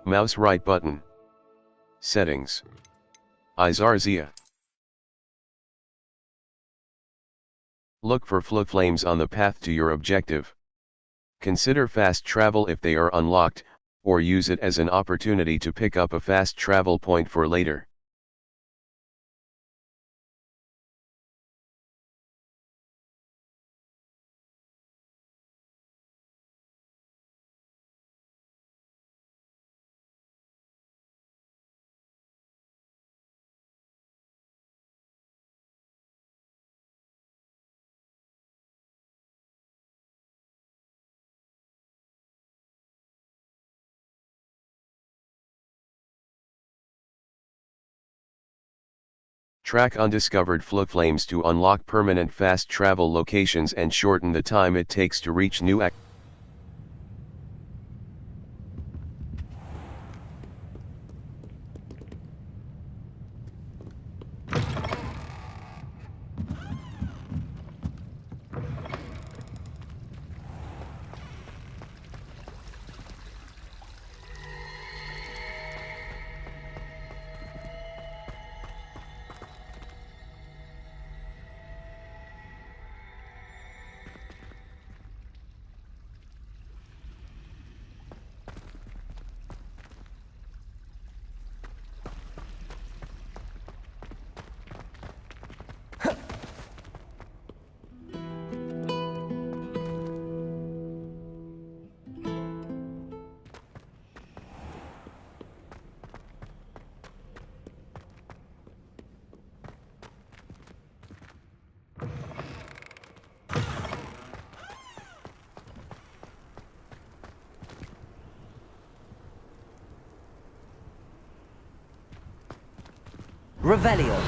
Mouse right button. Settings. Izarzia. Look for flames on the path to your objective. Consider fast travel if they are unlocked, or use it as an opportunity to pick up a fast travel point for later. Track undiscovered flames to unlock permanent fast travel locations and shorten the time it takes to reach new Revelio.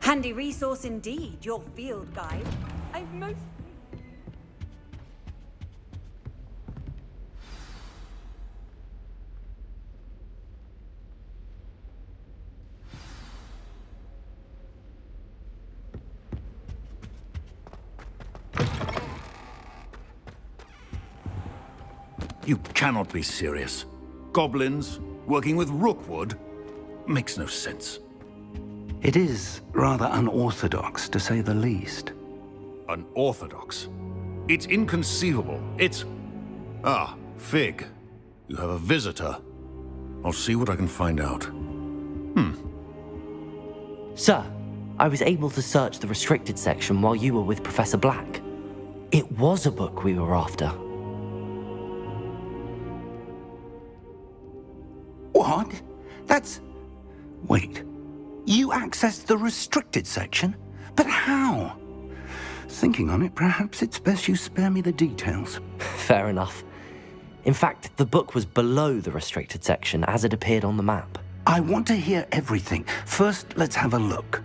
Handy resource indeed, your field guide. I've most... You cannot be serious. Goblins, working with Rookwood? Makes no sense. It is rather unorthodox, to say the least. Unorthodox? It's inconceivable. It's... Ah, Fig. You have a visitor. I'll see what I can find out. Sir, I was able to search the restricted section while you were with Professor Black. It was a book we were after. What? That's... Wait. You accessed the restricted section? But how? Thinking on it, perhaps it's best you spare me the details. Fair enough. In fact, the book was below the restricted section as it appeared on the map. I want to hear everything. First, let's have a look.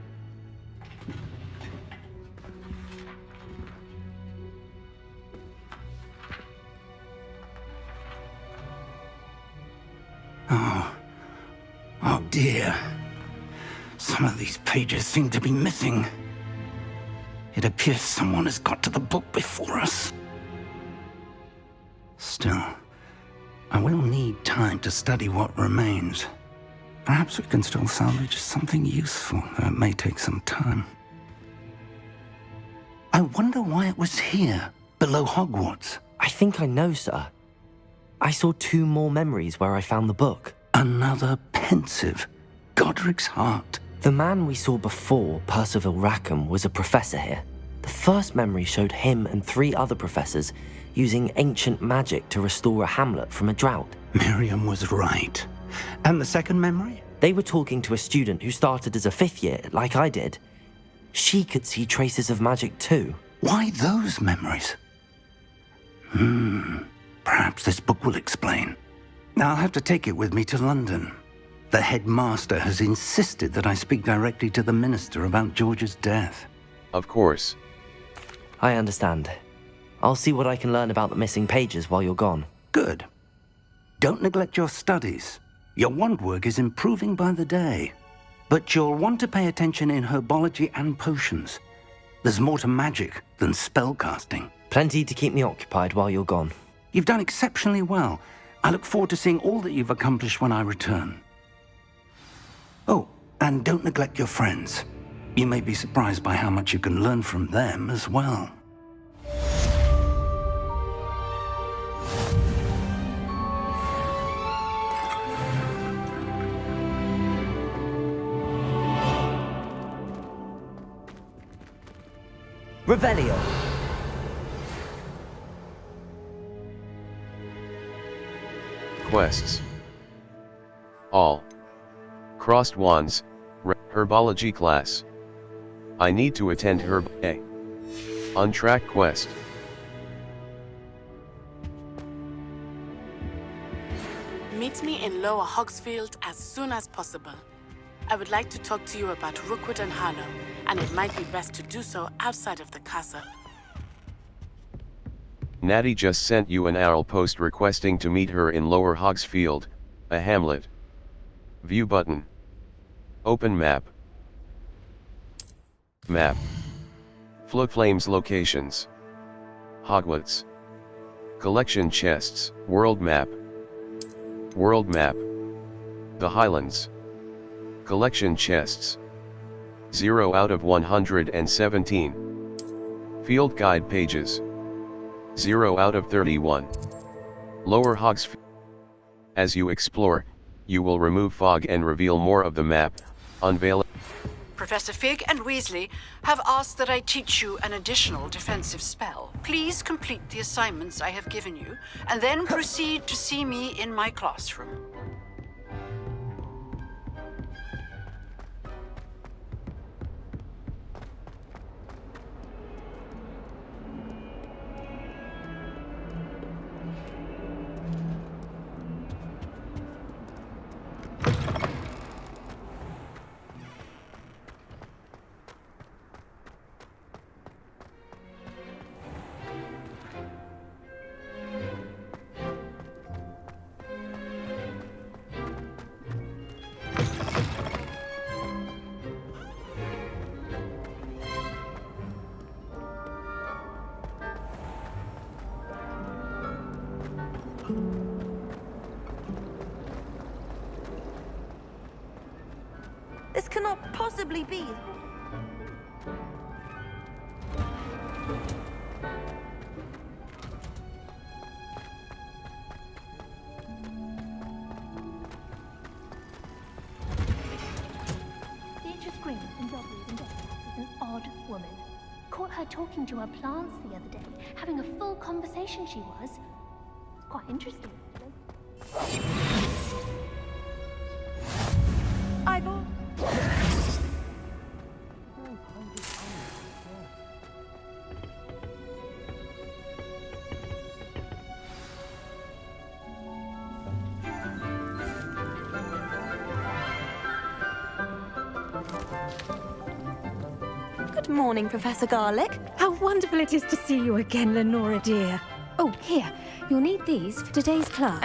Oh dear. Some of these pages seem to be missing. It appears someone has got to the book before us. Still, I will need time to study what remains. Perhaps we can still salvage something useful, though it may take some time. I wonder why it was here, below Hogwarts. I think I know, sir. I saw 2 more memories where I found the book. Another pensive. Godric's heart. The man we saw before, Percival Rackham, was a professor here. The first memory showed him and 3 other professors using ancient magic to restore a hamlet from a drought. Miriam was right. And the second memory? They were talking to a student who started as a 5th year, like I did. She could see traces of magic too. Why those memories? Perhaps this book will explain. I'll have to take it with me to London. The headmaster has insisted that I speak directly to the minister about George's death. Of course. I understand. I'll see what I can learn about the missing pages while you're gone. Good. Don't neglect your studies. Your wand work is improving by the day. But you'll want to pay attention in herbology and potions. There's more to magic than spellcasting. Plenty to keep me occupied while you're gone. You've done exceptionally well. I look forward to seeing all that you've accomplished when I return. Oh, and don't neglect your friends. You may be surprised by how much you can learn from them as well. Revelio. Quests. All. Crossed wands, herbology class. I need to attend herb A. Untrack quest. Meet me in Lower Hogsfield as soon as possible. I would like to talk to you about Rookwood and Harlow, and it might be best to do so outside of the castle. Natty just sent you an owl post requesting to meet her in Lower Hogsfield, a hamlet. View button. Open map. Map. Floodflames locations. Hogwarts. Collection chests, world map. World map. The Highlands. Collection chests. 0 out of 117. Field guide pages. 0 out of 31. Lower Hogsfield. As you explore, you will remove fog and reveal more of the map, unveil. Professor Fig and Weasley have asked that I teach you an additional defensive spell. Please complete the assignments I have given you, and then proceed to see me in my classroom. This cannot possibly be. Beatrice Green from Dobby's and Doctor is an odd woman. Caught her talking to her plants the other day, having a full conversation she was. It's quite interesting, actually. Eyeball. Good morning, Professor Garlick. How wonderful it is to see you again, Lenora dear. Oh, here. You'll need these for today's class.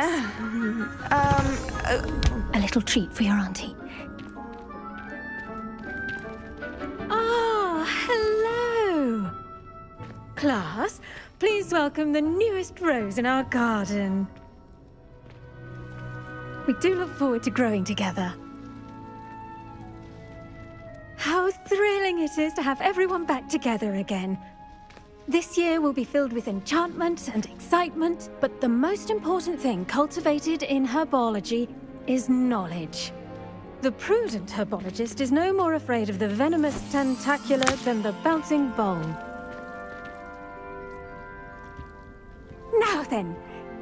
A little treat for your auntie. Ah, hello. Class, please welcome the newest rose in our garden. We do look forward to growing together. How thrilling it is to have everyone back together again. This year will be filled with enchantment and excitement, but the most important thing cultivated in herbology is knowledge. The prudent herbologist is no more afraid of the venomous tentacular than the bouncing bulb. Now then,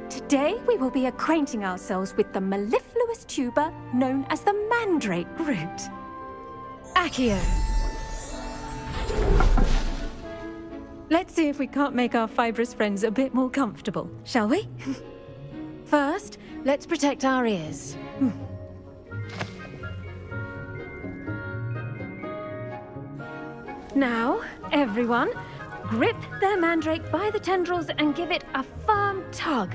to Today we will be acquainting ourselves with the mellifluous tuber known as the mandrake root. Accio. Let's see if we can't make our fibrous friends a bit more comfortable, shall we? First, let's protect our ears. Now, everyone, grip their mandrake by the tendrils and give it a firm tug.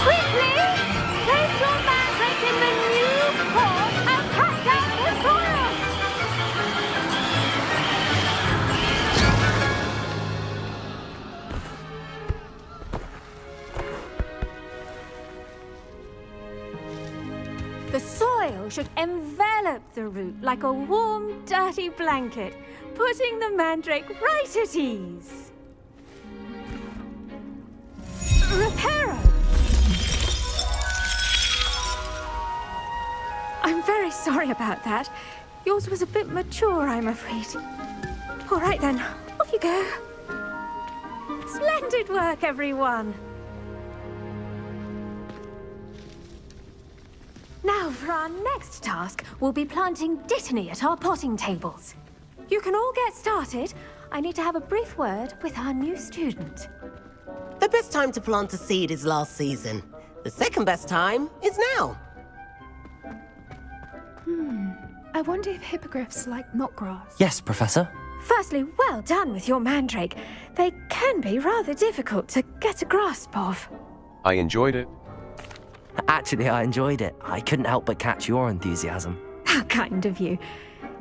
Quickly! Place your mandrake in the new pot and cut down the soil! The soil should envelop the root like a warm, dirty blanket, putting the mandrake right at ease. Reparo! I'm very sorry about that. Yours was a bit mature, I'm afraid. All right then, off you go. Splendid work, everyone. Now, for our next task, we'll be planting dittany at our potting tables. You can all get started. I need to have a brief word with our new student. The best time to plant a seed is last season. The second best time is now. I wonder if hippogriffs like knotgrass. Yes, Professor. Firstly, well done with your mandrake. They can be rather difficult to get a grasp of. I enjoyed it. Actually, I enjoyed it. I couldn't help but catch your enthusiasm. How kind of you.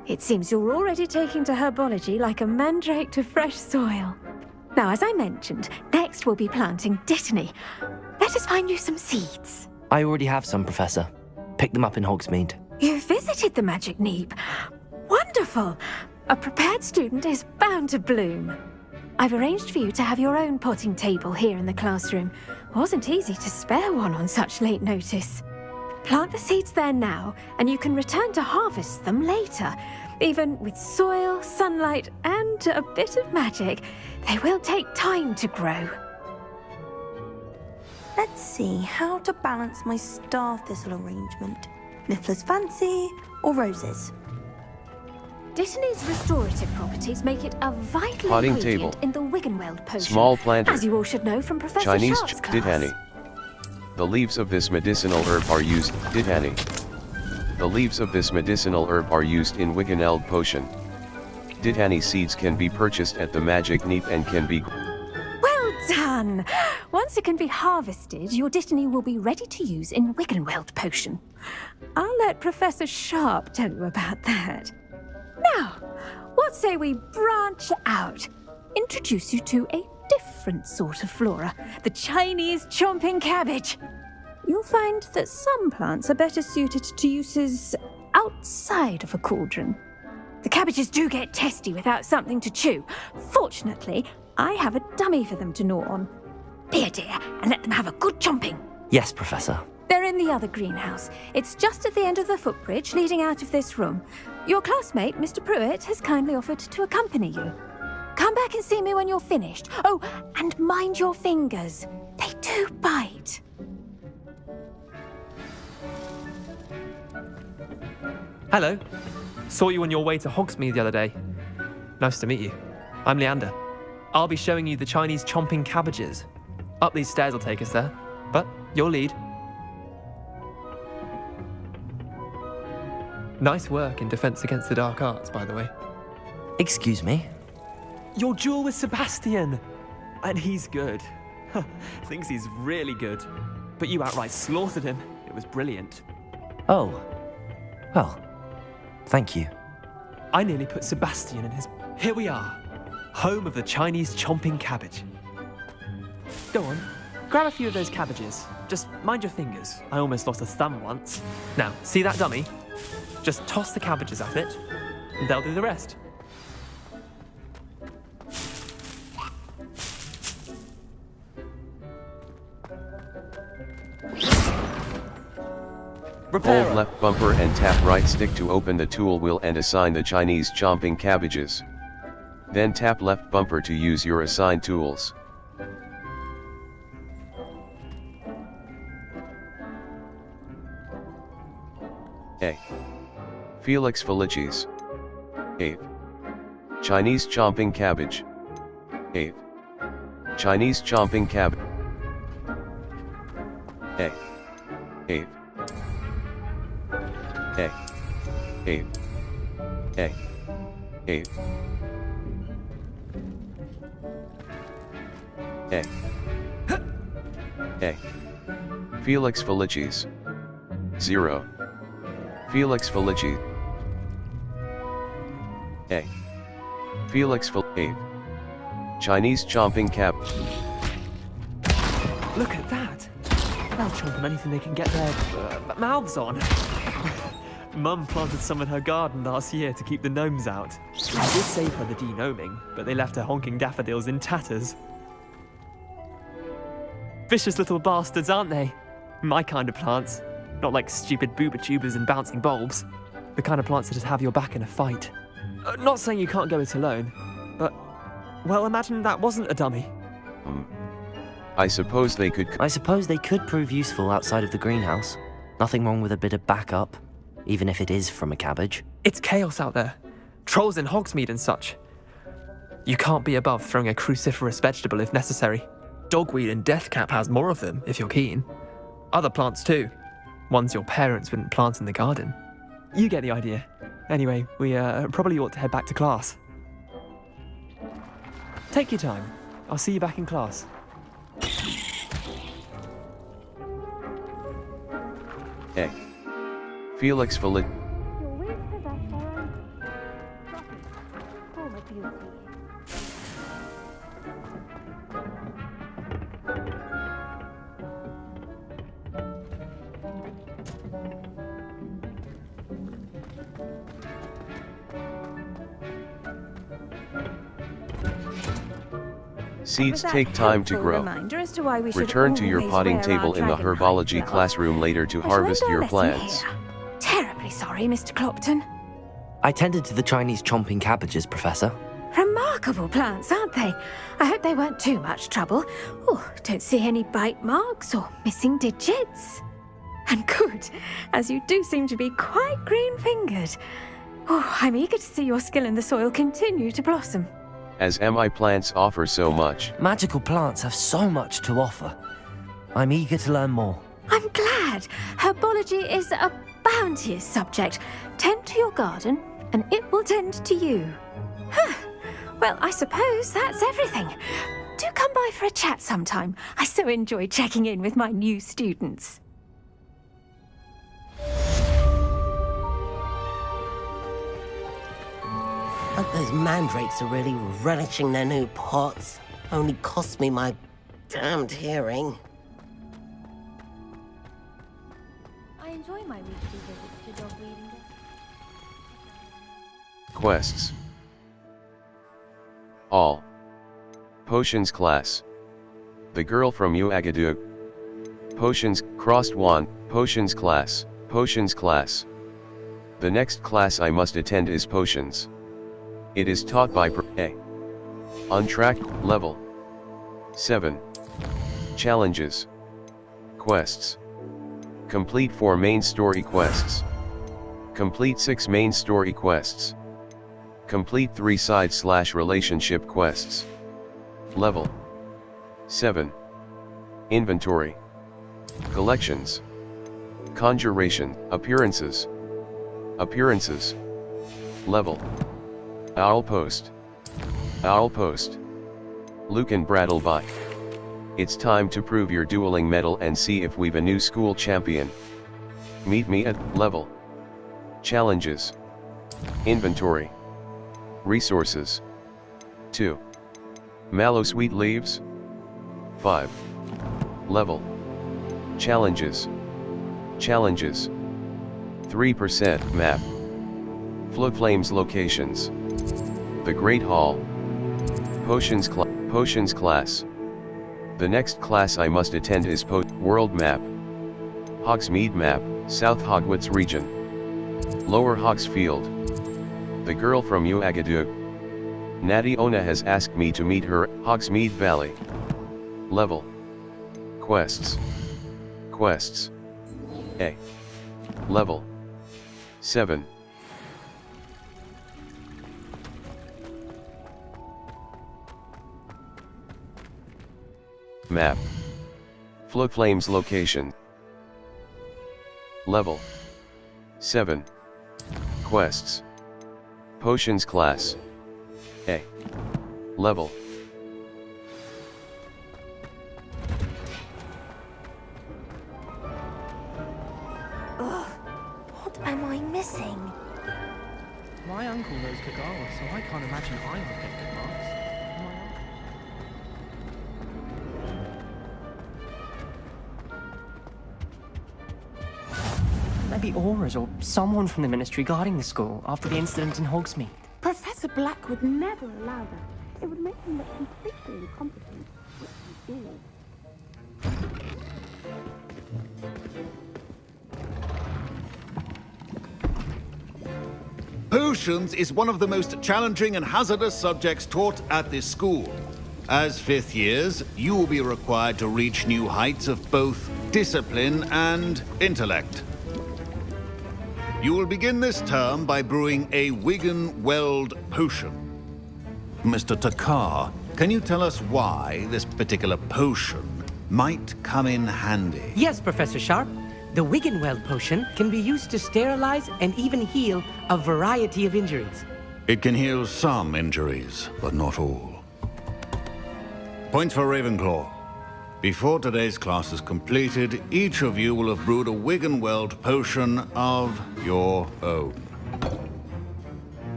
It seems you're already taking to herbology like a mandrake to fresh soil. Now, as I mentioned, next we'll be planting dittany. Let us find you some seeds. I already have some, Professor. Picked them up in Hogsmeade. You visited the Magic Neep. Wonderful! A prepared student is bound to bloom. I've arranged for you to have your own potting table here in the classroom. Wasn't easy to spare one on such late notice. Plant the seeds there now, and you can return to harvest them later. Even with soil, sunlight, and a bit of magic, they will take time to grow. Let's see how to balance my star thistle arrangement. Niffler's fancy or roses? Dittany's restorative properties make it a vital Potting ingredient table. in the Wiggenweld potion. Small planter. As you all should know from Professor Chinese Sharp's class. Dittany. The leaves of this medicinal herb are used, Dittany. The leaves of this medicinal herb are used in Wiggenweld potion. Dittany seeds can be purchased at the Magic Neep and can be... Well done! Once it can be harvested, your dittany will be ready to use in Wiggenweld potion. I'll let Professor Sharp tell you about that. Now, what say we branch out? Introduce you to a different sort of flora, the Chinese chomping cabbage. You'll find that some plants are better suited to uses outside of a cauldron. The cabbages do get testy without something to chew. Fortunately, I have a dummy for them to gnaw on. Be a dear and let them have a good chomping. Yes, Professor. They're in the other greenhouse. It's just at the end of the footbridge leading out of this room. Your classmate, Mr. Pruitt, has kindly offered to accompany you. Come back and see me when you're finished. Oh, and mind your fingers. They do bite. Hello. Saw you on your way to Hogsmeade the other day. Nice to meet you. I'm Leander. I'll be showing you the Chinese chomping cabbages. Up these stairs will take us there, but you'll lead. Nice work in Defense Against the Dark Arts, by the way. Excuse me? Your duel with Sebastian! And he's good. Thinks he's really good. But you outright slaughtered him. It was brilliant. Oh. Well, thank you. I nearly put Sebastian in his... Here we are. Home of the Chinese chomping cabbage. Go on. Grab a few of those cabbages. Just mind your fingers. I almost lost a thumb once. Now, see that dummy? Just toss the cabbages at it, and they'll do the rest. Repairer. Hold left bumper and tap right stick to open the tool wheel and assign the Chinese chomping cabbages. Then tap left bumper to use your assigned tools. A. Felix Felicis. 8th. Chinese chomping cabbage. 8th. Chinese chomping cabbage. A. 8th. A. 8th. A. 8th. A. A. Felix Felicis. 0. Felix Felicis. A. Felix Fel 8th. Chinese chomping cap. Look at that! They'll chomp on anything they can get their mouths on. Mum planted some in her garden last year to keep the gnomes out. We did save her the de-gnoming, but they left her honking daffodils in tatters. Vicious little bastards, aren't they? My kind of plants. Not like stupid booba tubers and bouncing bulbs. The kind of plants that just have your back in a fight. Not saying you can't go it alone, but, well, imagine that wasn't a dummy. I suppose they could prove useful outside of the greenhouse. Nothing wrong with a bit of backup, even if it is from a cabbage. It's chaos out there. Trolls in Hogsmeade and such. You can't be above throwing a cruciferous vegetable if necessary. Dogweed and deathcap has more of them, if you're keen. Other plants too. Ones your parents wouldn't plant in the garden. You get the idea. Anyway, we probably ought to head back to class. Take your time. I'll see you back in class. A. Felix Felicis. Seeds take time to grow. Return to your potting table in the herbology classroom later to harvest your plants. Terribly sorry, Mr. Clopton. I tended to the Chinese chomping cabbages, Professor. Remarkable plants, aren't they? I hope they weren't too much trouble. Oh, don't see any bite marks or missing digits. And good, as you do seem to be quite green-fingered. Oh, I'm eager to see your skill in the soil continue to blossom. As MI plants offer so much. Magical plants have so much to offer. I'm eager to learn more. I'm glad. Herbology is a bounteous subject. Tend to your garden, and it will tend to you. Well, I suppose that's everything. Do come by for a chat sometime. I so enjoy checking in with my new students. Hope those mandrakes are really relishing their new pots. Only cost me my damned hearing. I enjoy my weekly visits to dog breeding. Quests. All. Potions class. The girl from Uagadug. Potions, crossed wand, potions class, potions class. The next class I must attend is potions. It is taught by A. On track, level 7. Challenges. Quests. Complete 4 main story quests. Complete 6 main story quests. Complete 3 side/relationship quests. Level 7. Inventory. Collections. Conjuration, appearances. Appearances. Level. Owl Post. Owl Post. Lucan Brattleby. It's time to prove your dueling mettle and see if we've a new school champion. Meet me at level. Challenges. Inventory. Resources. 2. Mallow Sweet Leaves. 5. Level. Challenges. Challenges. 3% map. Floodflames locations. The Great Hall. Potions class. The next class I must attend is World Map. Hogsmeade Map. South Hogwarts region. Lower Hogsfield. The girl from Uagadou. Natty Ona has asked me to meet her, Hogsmeade Valley. Level. Quests. Quests. A. Level. 7. Map. Floodflames location. Level. 7. Quests. Potions class. A. Level. Ugh, what am I missing? My uncle knows Kagawa, so I can't imagine I would get good marks. Maybe Aura's or someone from the Ministry guarding the school after the incident in Hogsmeade. Professor Black would never allow that. It would make him look completely incompetent, which he is. Potions is one of the most challenging and hazardous subjects taught at this school. As fifth years, you will be required to reach new heights of both discipline and intellect. You will begin this term by brewing a Wigan-Weld potion. Mr. Takar, can you tell us why this particular potion might come in handy? Yes, Professor Sharp. The Wigan-Weld potion can be used to sterilize and even heal a variety of injuries. It can heal some injuries, but not all. Point for Ravenclaw. Before today's class is completed, each of you will have brewed a Wigan-Weld potion of your own.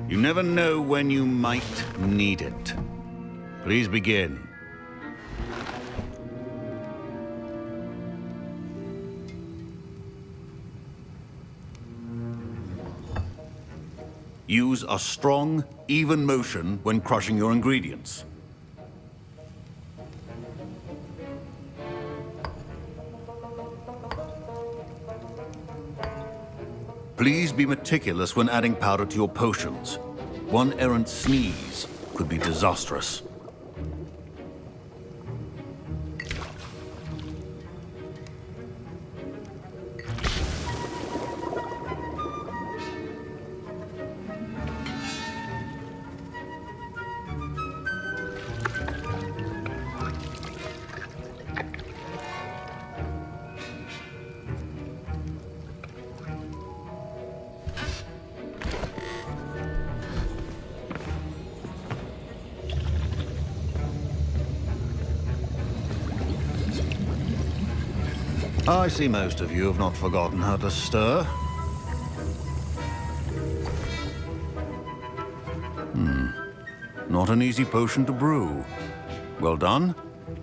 You never know when you might need it. Please begin. Use a strong, even motion when crushing your ingredients. Please be meticulous when adding powder to your potions. One errant sneeze could be disastrous. I see most of you have not forgotten how to stir. Not an easy potion to brew. Well done.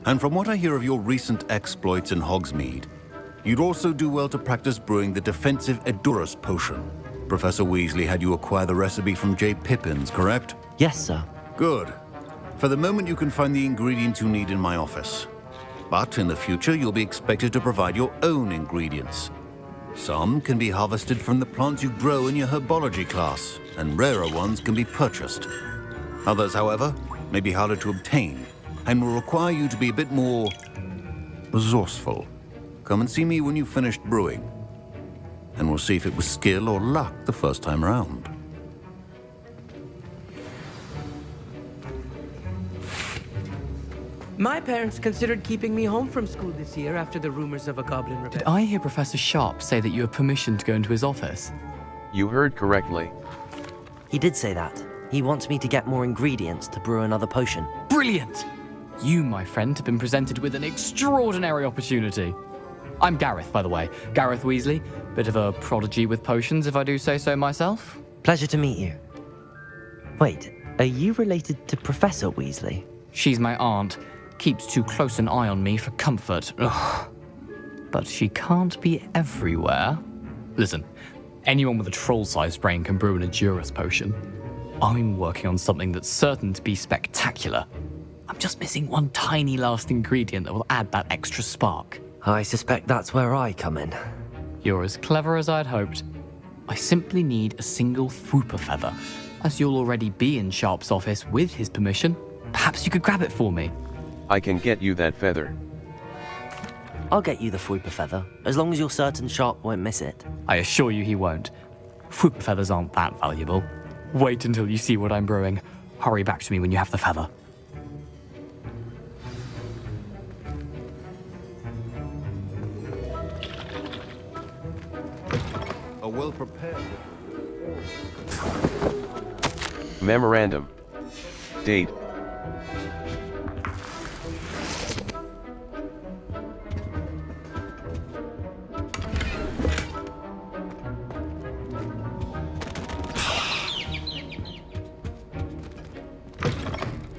And from what I hear of your recent exploits in Hogsmeade, you'd also do well to practice brewing the defensive Edurus potion. Professor Weasley had you acquire the recipe from J. Pippins, correct? Yes, sir. Good. For the moment, you can find the ingredients you need in my office. But in the future, you'll be expected to provide your own ingredients. Some can be harvested from the plants you grow in your herbology class, and rarer ones can be purchased. Others, however, may be harder to obtain, and will require you to be a bit more resourceful. Come and see me when you've finished brewing, and we'll see if it was skill or luck the first time around. My parents considered keeping me home from school this year after the rumors of a goblin rebellion. Did I hear Professor Sharp say that you have permission to go into his office? You heard correctly. He did say that. He wants me to get more ingredients to brew another potion. Brilliant! You, my friend, have been presented with an extraordinary opportunity. I'm Gareth, by the way. Gareth Weasley. Bit of a prodigy with potions, if I do say so myself. Pleasure to meet you. Wait, are you related to Professor Weasley? She's my aunt. Keeps too close an eye on me for comfort. Ugh. But she can't be everywhere. Listen, anyone with a troll-sized brain can brew an Edurus potion. I'm working on something that's certain to be spectacular. I'm just missing one tiny last ingredient that will add that extra spark. I suspect that's where I come in. You're as clever as I'd hoped. I simply need a single Fwooper feather. As you'll already be in Sharp's office with his permission, perhaps you could grab it for me. I can get you that feather. I'll get you the Fwooper feather, as long as you're certain Sharp won't miss it. I assure you he won't. Fwooper feathers aren't that valuable. Wait until you see what I'm brewing. Hurry back to me when you have the feather. A well-prepared... Memorandum. Date.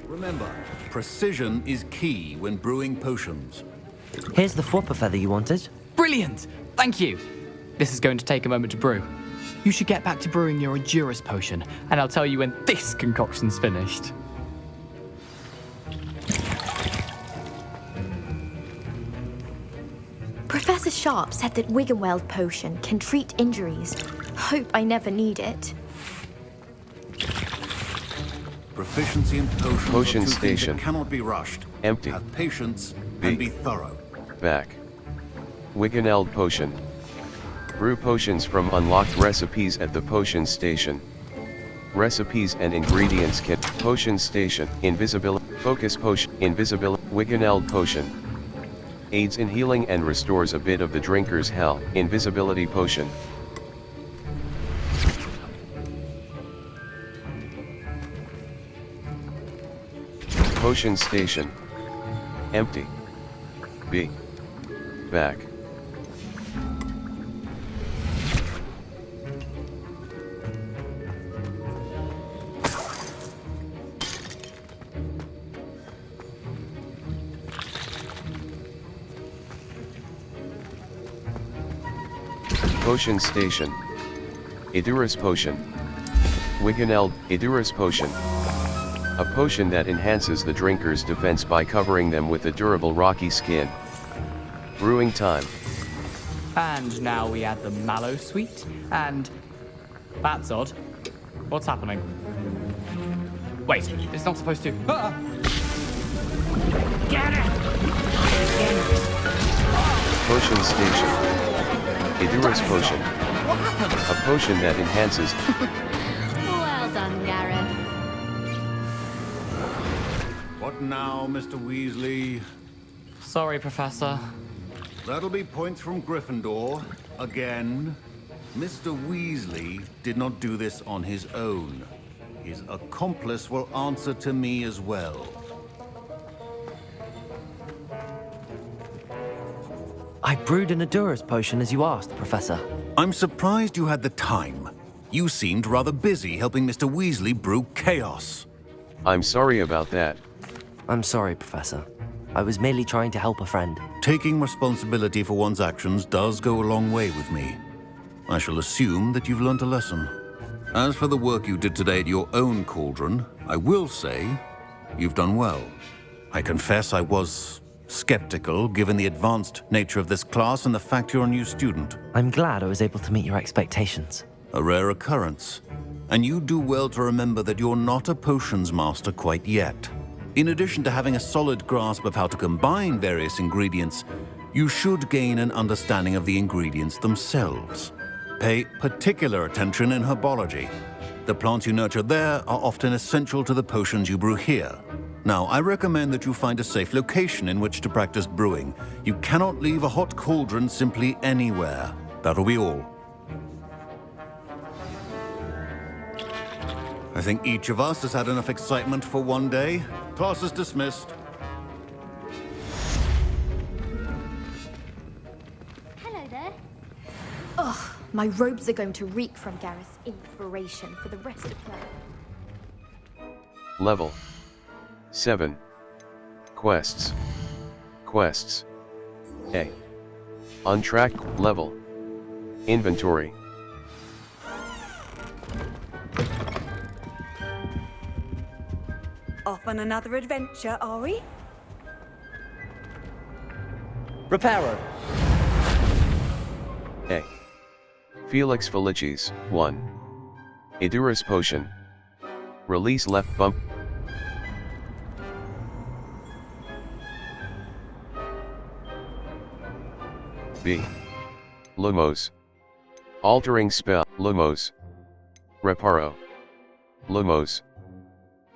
Remember, precision is key when brewing potions. Here's the Fwooper feather you wanted. Brilliant! Thank you! This is going to take a moment to brew. You should get back to brewing your Endurus potion, and I'll tell you when this concoction's finished. Professor Sharp said that Wiggenweld potion can treat injuries. Hope I never need it. Proficiency in potions Potion are two things station. that cannot be rushed. Empty. Have patience B. and be thorough. Back. Wiggeneld potion. Brew potions from unlocked recipes at the potion station. Recipes and ingredients kit. Potion station. Invisibility. Focus potion. Invisibility. Wiggeneld potion. Aids in healing and restores a bit of the drinker's health. Invisibility potion. Potion station. Empty. B. Back. Potion station. Idurus potion. Wiggeneld, Idurus potion. A potion that enhances the drinker's defense by covering them with a durable rocky skin. Brewing time. And now we add the mallow sweet, and... That's odd. What's happening? Wait, it's not supposed to... Ah! Get it! Potion station. Idurus potion. A potion that enhances... Well done, Gareth. What now, Mr. Weasley? Sorry, Professor. That'll be points from Gryffindor. Again. Mr. Weasley did not do this on his own. His accomplice will answer to me as well. I brewed an Idurus potion as you asked, Professor. I'm surprised you had the time. You seemed rather busy helping Mr. Weasley brew chaos. I'm sorry about that. I'm sorry, Professor. I was merely trying to help a friend. Taking responsibility for one's actions does go a long way with me. I shall assume that you've learnt a lesson. As for the work you did today at your own cauldron, I will say you've done well. I confess I was skeptical, given the advanced nature of this class and the fact you're a new student. I'm glad I was able to meet your expectations. A rare occurrence. And you do well to remember that you're not a potions master quite yet. In addition to having a solid grasp of how to combine various ingredients, you should gain an understanding of the ingredients themselves. Pay particular attention in herbology. The plants you nurture there are often essential to the potions you brew here. Now, I recommend that you find a safe location in which to practice brewing. You cannot leave a hot cauldron simply anywhere. That'll be all. I think each of us has had enough excitement for one day. Class is dismissed. Hello there. Ugh, my robes are going to reek from Gareth's inspiration for the rest of class. Level 7. Quests. Quests. A. Untracked level. Inventory. Off on another adventure, are we? Repairer. A. Felix Felicis, 1. Edurus Potion. Release left bump. B. Lumos. Altering spell. Lumos. Reparo. Lumos.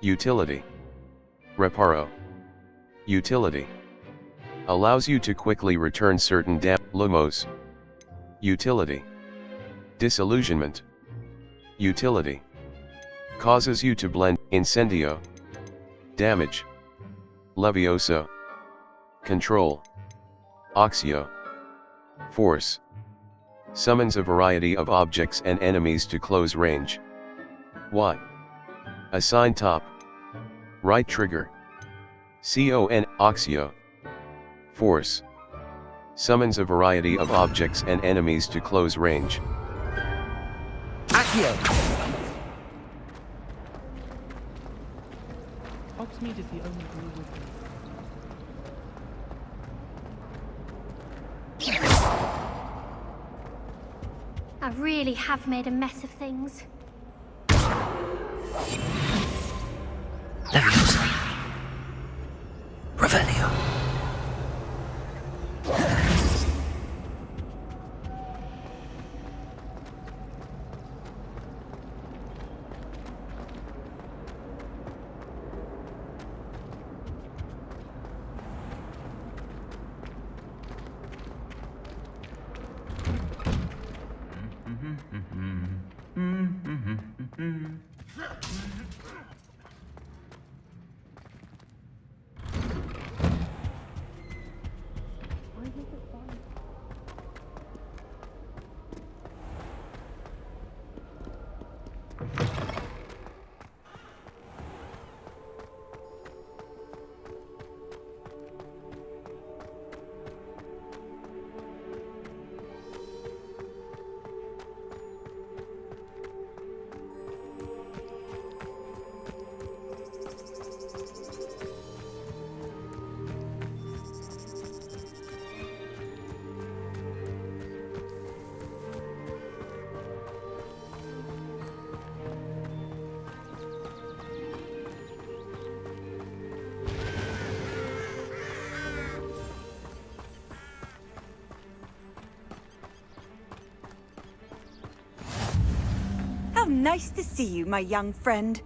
Utility. Reparo. Utility. Allows you to quickly return certain Lumos. Utility. Disillusionment. Utility. Causes you to blend. Incendio. Damage. Levioso. Control. Oxio. Force. Summons a variety of objects and enemies to close range. Y. Assign top. Right trigger. Con. Oxio. Force. Summons a variety of objects and enemies to close range. Accio! Hogsmeade is the only blue with me. I really have made a mess of things. Leviosa. Revelio. How nice to see you, my young friend.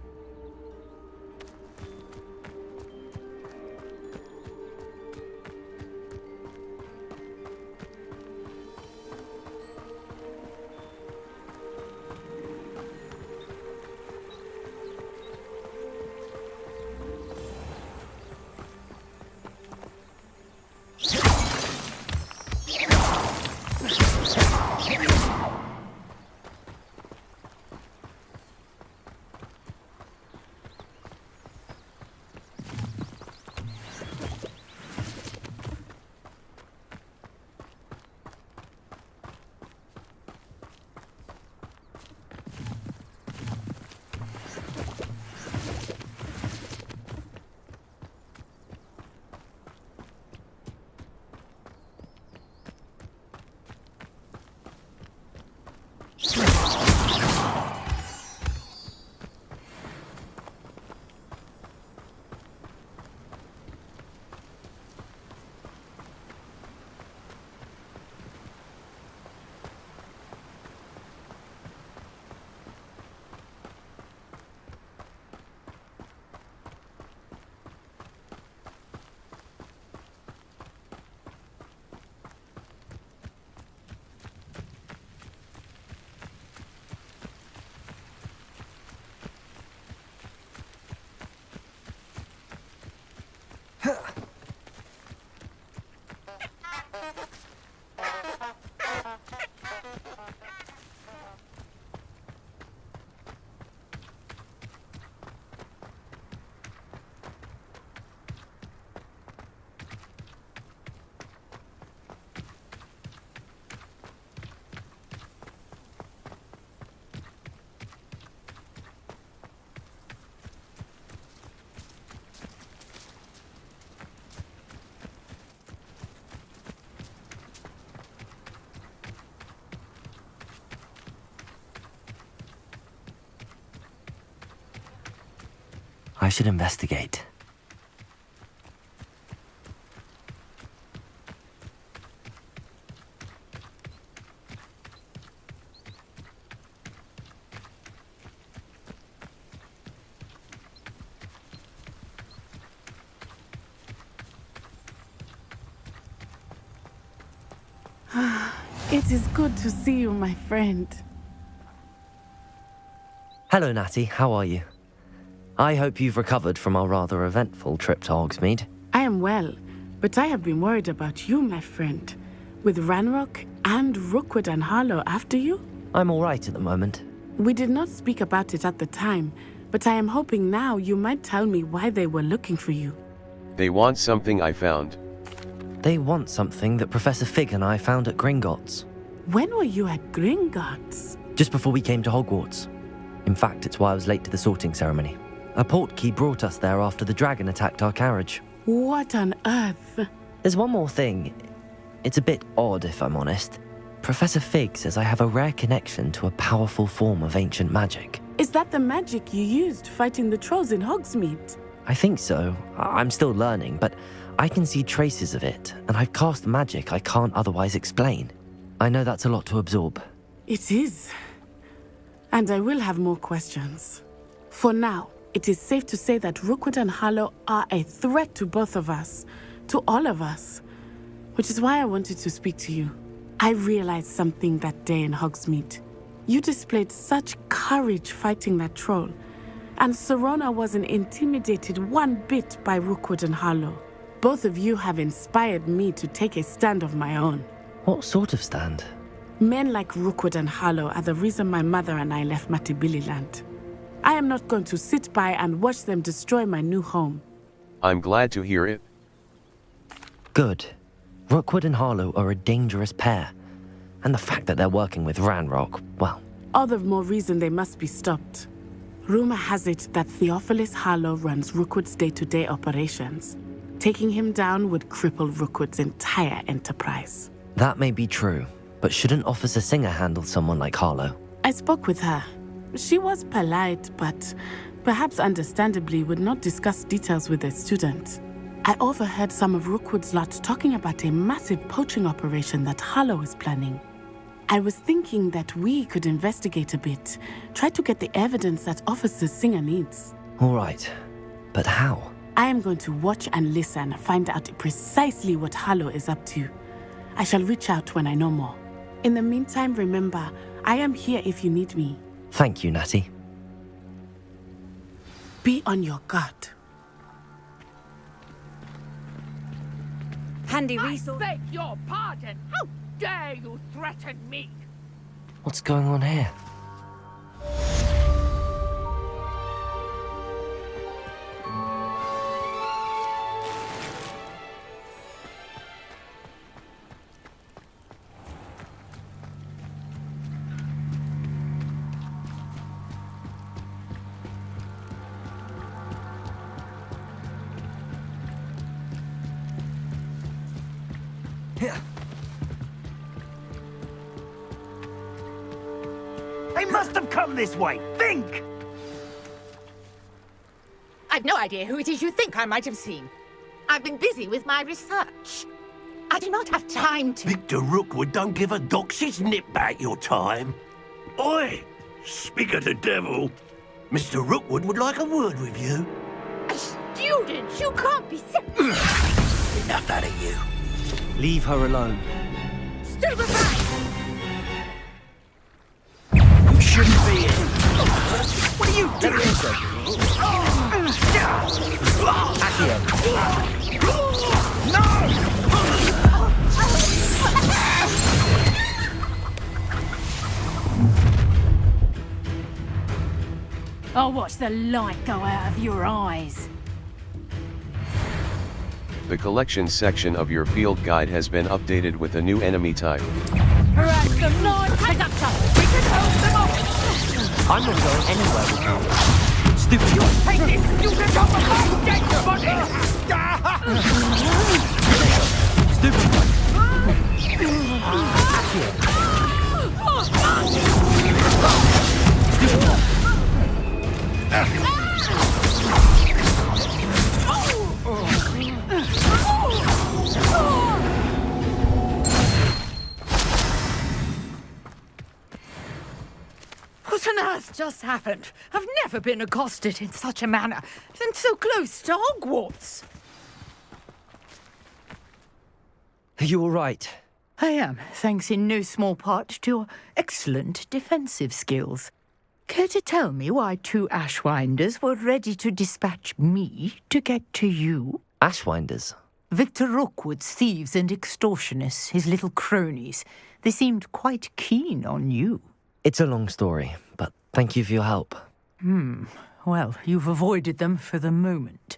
I should investigate. It is good to see you, my friend. Hello, Natty. How are you? I hope you've recovered from our rather eventful trip to Hogsmeade. I am well, but I have been worried about you, my friend. With Ranrock and Rookwood and Harlow after you? I'm all right at the moment. We did not speak about it at the time, but I am hoping now you might tell me why they were looking for you. They want something I found. They want something that Professor Fig and I found at Gringotts. When were you at Gringotts? Just before we came to Hogwarts. In fact, it's why I was late to the sorting ceremony. A portkey brought us there after the dragon attacked our carriage. What on earth? There's one more thing. It's a bit odd, if I'm honest. Professor Fig says I have a rare connection to a powerful form of ancient magic. Is that the magic you used fighting the trolls in Hogsmeade? I think so. I'm still learning, but I can see traces of it, and I've cast magic I can't otherwise explain. I know that's a lot to absorb. It is. And I will have more questions. For now, it is safe to say that Rookwood and Harlow are a threat to both of us, to all of us, which is why I wanted to speak to you. I realized something that day in Hogsmeade. You displayed such courage fighting that troll, and Serona wasn't intimidated one bit by Rookwood and Harlow. Both of you have inspired me to take a stand of my own. What sort of stand? Men like Rookwood and Harlow are the reason my mother and I left Matabeleland. I am not going to sit by and watch them destroy my new home. I'm glad to hear it. Good. Rookwood and Harlow are a dangerous pair. And the fact that they're working with Ranrock, well... All the more reason they must be stopped. Rumor has it that Theophilus Harlow runs Rookwood's day-to-day operations. Taking him down would cripple Rookwood's entire enterprise. That may be true, but shouldn't Officer Singer handle someone like Harlow? I spoke with her. She was polite, but perhaps understandably would not discuss details with a student. I overheard some of Rookwood's lot talking about a massive poaching operation that Harlow is planning. I was thinking that we could investigate a bit, try to get the evidence that Officer Singer needs. All right, but how? I am going to watch and listen, find out precisely what Harlow is up to. I shall reach out when I know more. In the meantime, remember, I am here if you need me. Thank you, Natty. Be on your guard. Handy resource. I beg your pardon. How dare you threaten me? What's going on here? They must have come this way. Think! I've no idea who it is you think I might have seen. I've been busy with my research. I do not have time to... Victor Rookwood don't give a doxy's nip back your time. Oi! Speak of the devil. Mr. Rookwood would like a word with you. A student? You can't be... Enough out of you. Leave her alone. Stand aside! You shouldn't be here. What are you doing? I'll watch the light go out of your eyes. The collections section of your field guide has been updated with a new enemy type. Perhaps some non-conductor! We can hold them off! I'm not going anywhere with you. Stupid! Take this! You can come along! Get your body! Stupid! just happened? I've never been accosted in such a manner, and so close to Hogwarts. Are you all right? I am, thanks in no small part to your excellent defensive skills. Care to tell me why 2 Ashwinders were ready to dispatch me to get to you? Ashwinders? Victor Rookwood's thieves and extortionists, his little cronies. They seemed quite keen on you. It's a long story, but thank you for your help. Well, you've avoided them for the moment.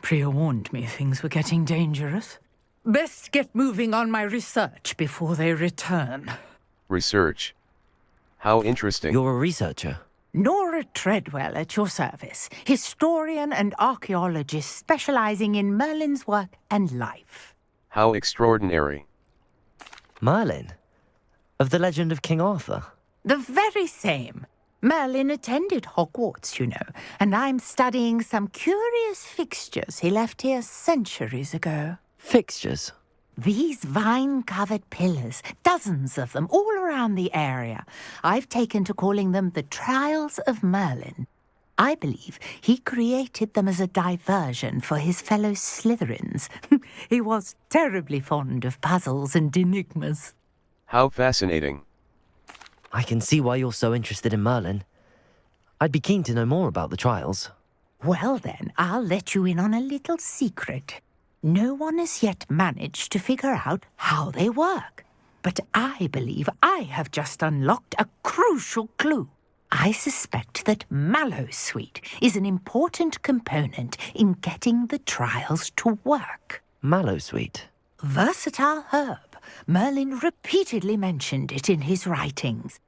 Priya warned me things were getting dangerous. Best get moving on my research before they return. Research? How interesting. You're a researcher? Nora Treadwell at your service, historian and archaeologist specializing in Merlin's work and life. How extraordinary. Merlin? Of the legend of King Arthur? The very same. Merlin attended Hogwarts, you know, and I'm studying some curious fixtures he left here centuries ago. Fixtures? These vine-covered pillars, dozens of them, all around the area. I've taken to calling them the Trials of Merlin. I believe he created them as a diversion for his fellow Slytherins. He was terribly fond of puzzles and enigmas. How fascinating. I can see why you're so interested in Merlin. I'd be keen to know more about the trials. Well then, I'll let you in on a little secret. No one has yet managed to figure out how they work. But I believe I have just unlocked a crucial clue. I suspect that Mallowsweet is an important component in getting the trials to work. Mallowsweet? Versatile herb. Merlin repeatedly mentioned it in his writings.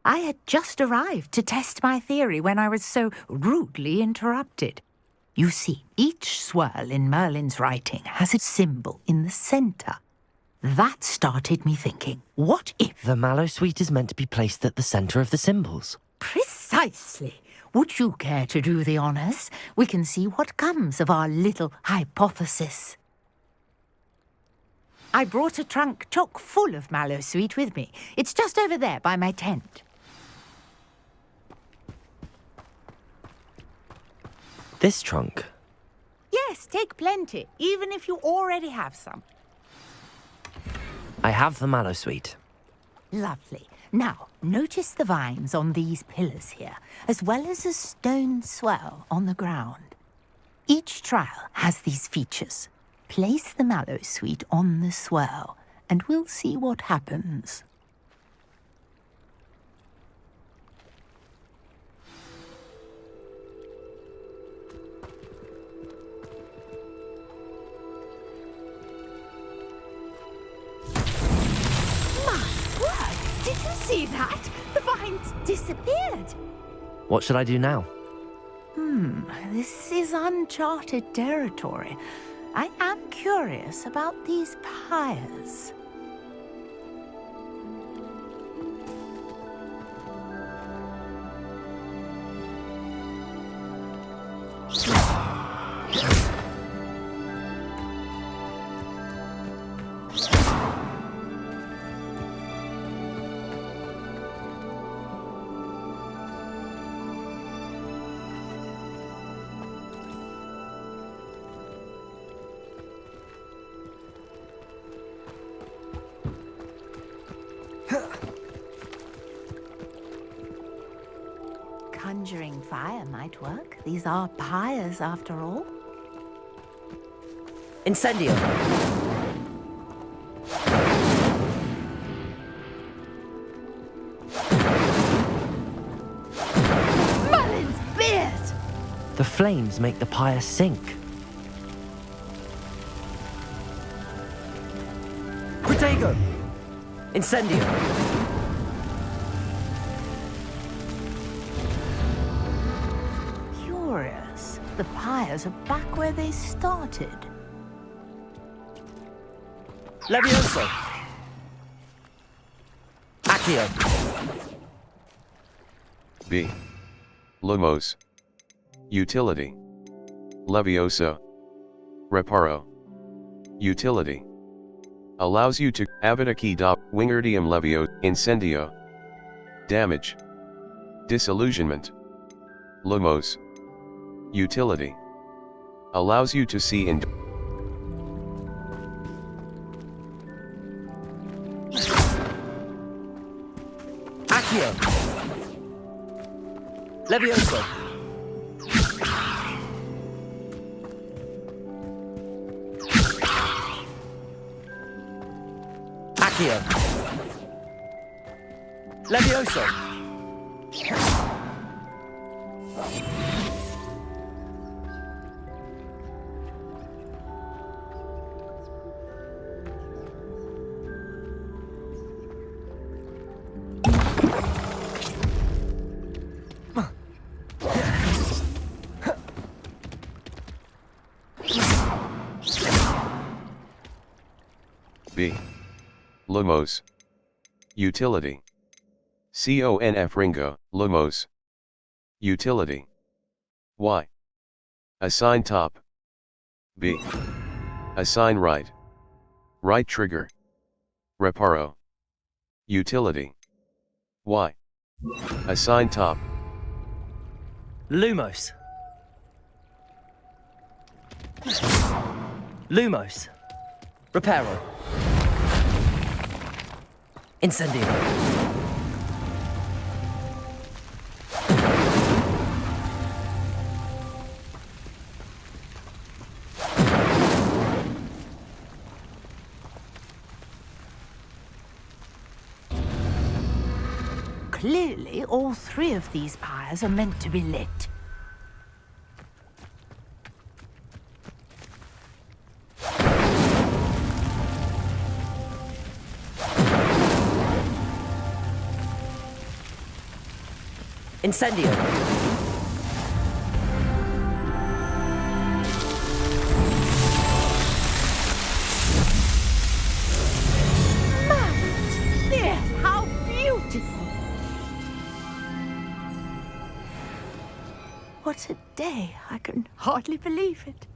I had just arrived to test my theory when I was so rudely interrupted. You see, each swirl in Merlin's writing has a symbol in the centre. That started me thinking, what if... The Mallowsweet is meant to be placed at the centre of the symbols. Precisely. Would you care to do the honours? We can see what comes of our little hypothesis. I brought a trunk chock full of Mallowsweet with me. It's just over there by my tent. This trunk? Yes, take plenty, even if you already have some. I have the Mallowsweet. Lovely. Now, notice the vines on these pillars here, as well as a stone swell on the ground. Each trial has these features. Place the Mallowsweet on the swell, and we'll see what happens. Did you see that? The vines disappeared. What should I do now? This is uncharted territory. I am curious about these pyres. Conjuring fire might work. These are pyres, after all. Incendio! Merlin's beard! The flames make the pyre sink. Protego! Incendio! Curious. The pyres are back where they started. Levioso! Accio! B. Lumos. Utility. Levioso. Reparo. Utility. Allows you to Avada Kedavra Wingardium Levio Incendio. Damage. Disillusionment. Lumos. Utility. Allows you to see in Accio. Levioso. Accio. Levioso. B. Lumos. Utility. Conf Ringo, Lumos. Utility. Y. Assign top. B. Assign right. Right trigger. Reparo. Utility. Y. Assign top. Lumos. Lumos. Reparo. Incendio. Clearly, all three of these pyres are meant to be lit. Incendio. There, how beautiful! What a day! I can hardly believe it.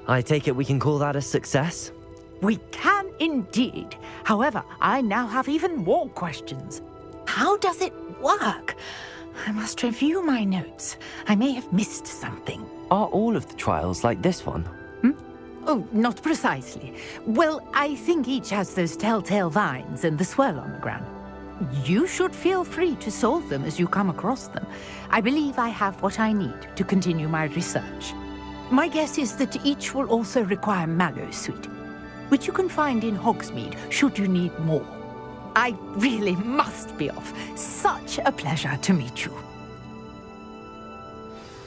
I take it we can call that a success? We can indeed. However, I now have even more questions. How does it work? I must review my notes. I may have missed something. Are all of the trials like this one? Oh, not precisely. Well, I think each has those telltale vines and the swirl on the ground. You should feel free to solve them as you come across them. I believe I have what I need to continue my research. My guess is that each will also require Mallow Sweet, which you can find in Hogsmeade should you need more. I really must be off. Such a pleasure to meet you.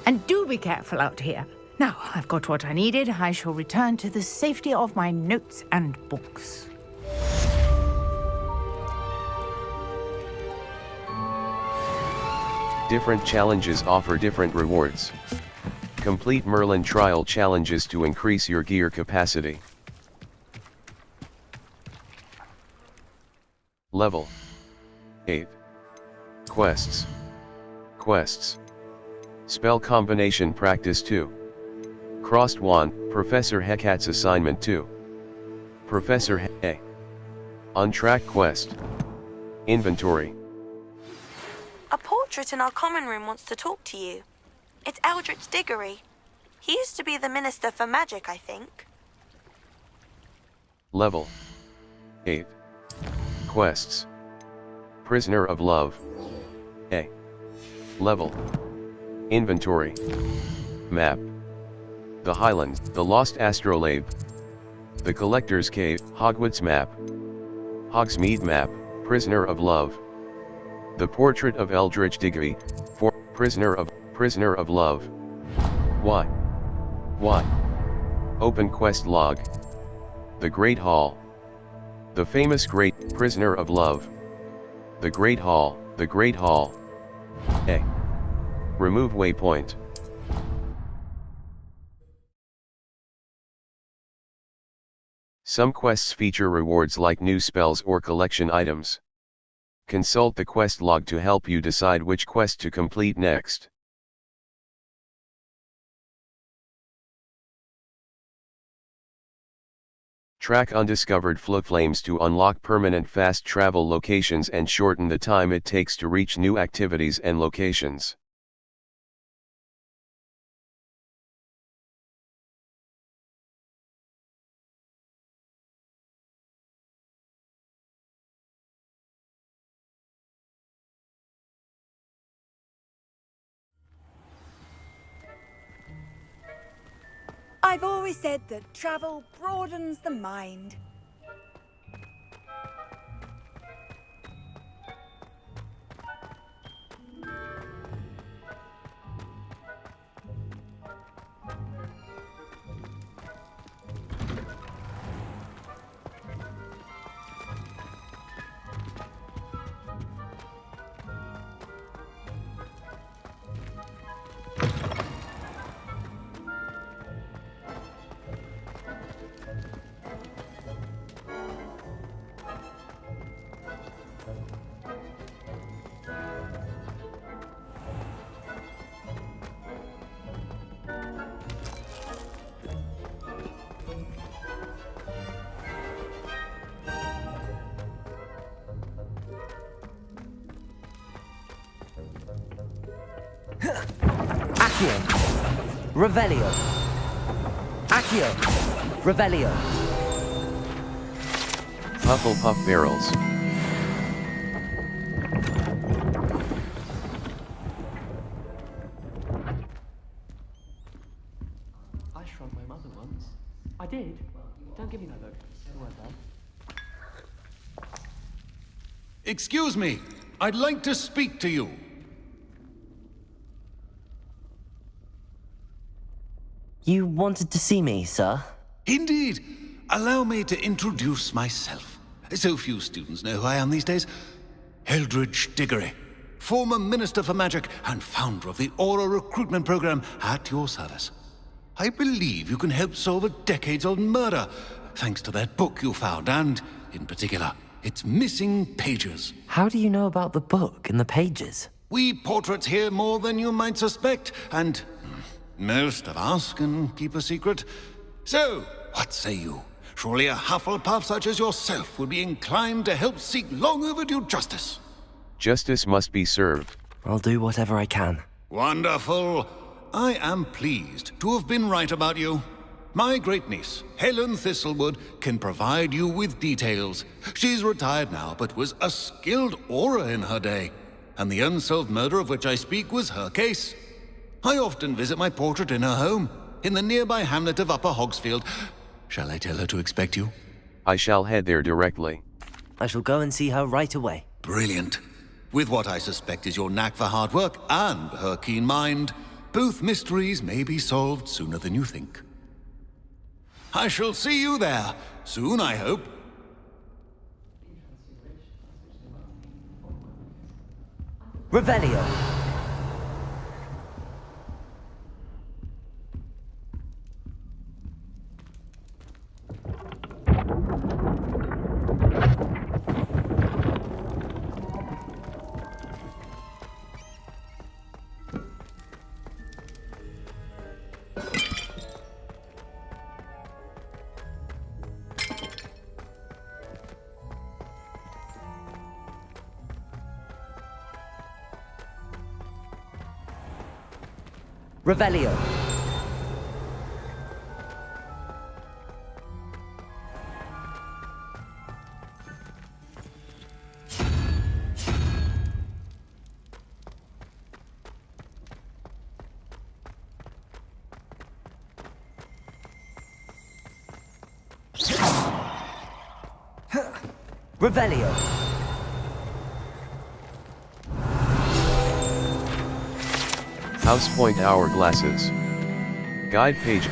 And do be careful out here. Now, I've got what I needed. I shall return to the safety of my notes and books. Different challenges offer different rewards. Complete Merlin trial challenges to increase your gear capacity. Level 8. Quests. Quests. Spell combination practice 2. Crossed Wand, Professor Hecat's assignment 2. Professor He. On-track quest. Inventory. A portrait in our common room wants to talk to you. It's Eldritch Diggory. He used to be the Minister for Magic, I think. Level 8. Quests. Prisoner of Love. A. Level. Inventory. Map. The Highlands, the Lost Astrolabe. The Collector's Cave, Hogwarts map. Hogsmeade map, Prisoner of Love. The Portrait of Eldritch Diggory, for Prisoner of Love. Why? Open quest log. The Great Hall. The famous Great Prisoner of Love. The Great Hall, the Great Hall. A. Remove waypoint. Some quests feature rewards like new spells or collection items. Consult the quest log to help you decide which quest to complete next. Track undiscovered flames to unlock permanent fast travel locations and shorten the time it takes to reach new activities and locations. I've always said that travel broadens the mind. Accio. Revelio. Accio. Revelio. Hufflepuff barrels. I shrunk my mother once. I did. Don't give me that look. It weren't bad. Excuse me, I'd like to speak to you. You wanted to see me, sir? Indeed. Allow me to introduce myself. So few students know who I am these days. Eldridge Diggory, former Minister for Magic and founder of the Aura recruitment program, at your service. I believe you can help solve a decades-old murder, thanks to that book you found, and, in particular, its missing pages. How do you know about the book and the pages? We portraits hear more than you might suspect, and most of us can keep a secret. So, what say you? Surely a Hufflepuff such as yourself would be inclined to help seek long overdue justice. Justice must be served. I'll do whatever I can. Wonderful. I am pleased to have been right about you. My great-niece, Helen Thistlewood, can provide you with details. She's retired now, but was a skilled aura in her day. And the unsolved murder of which I speak was her case. I often visit my portrait in her home, in the nearby hamlet of Upper Hogsfield. Shall I tell her to expect you? I shall head there directly. I shall go and see her right away. Brilliant. With what I suspect is your knack for hard work and her keen mind, both mysteries may be solved sooner than you think. I shall see you there, soon I hope. Revelio. Revelio. Revelio. House Point Hourglasses. Guide page.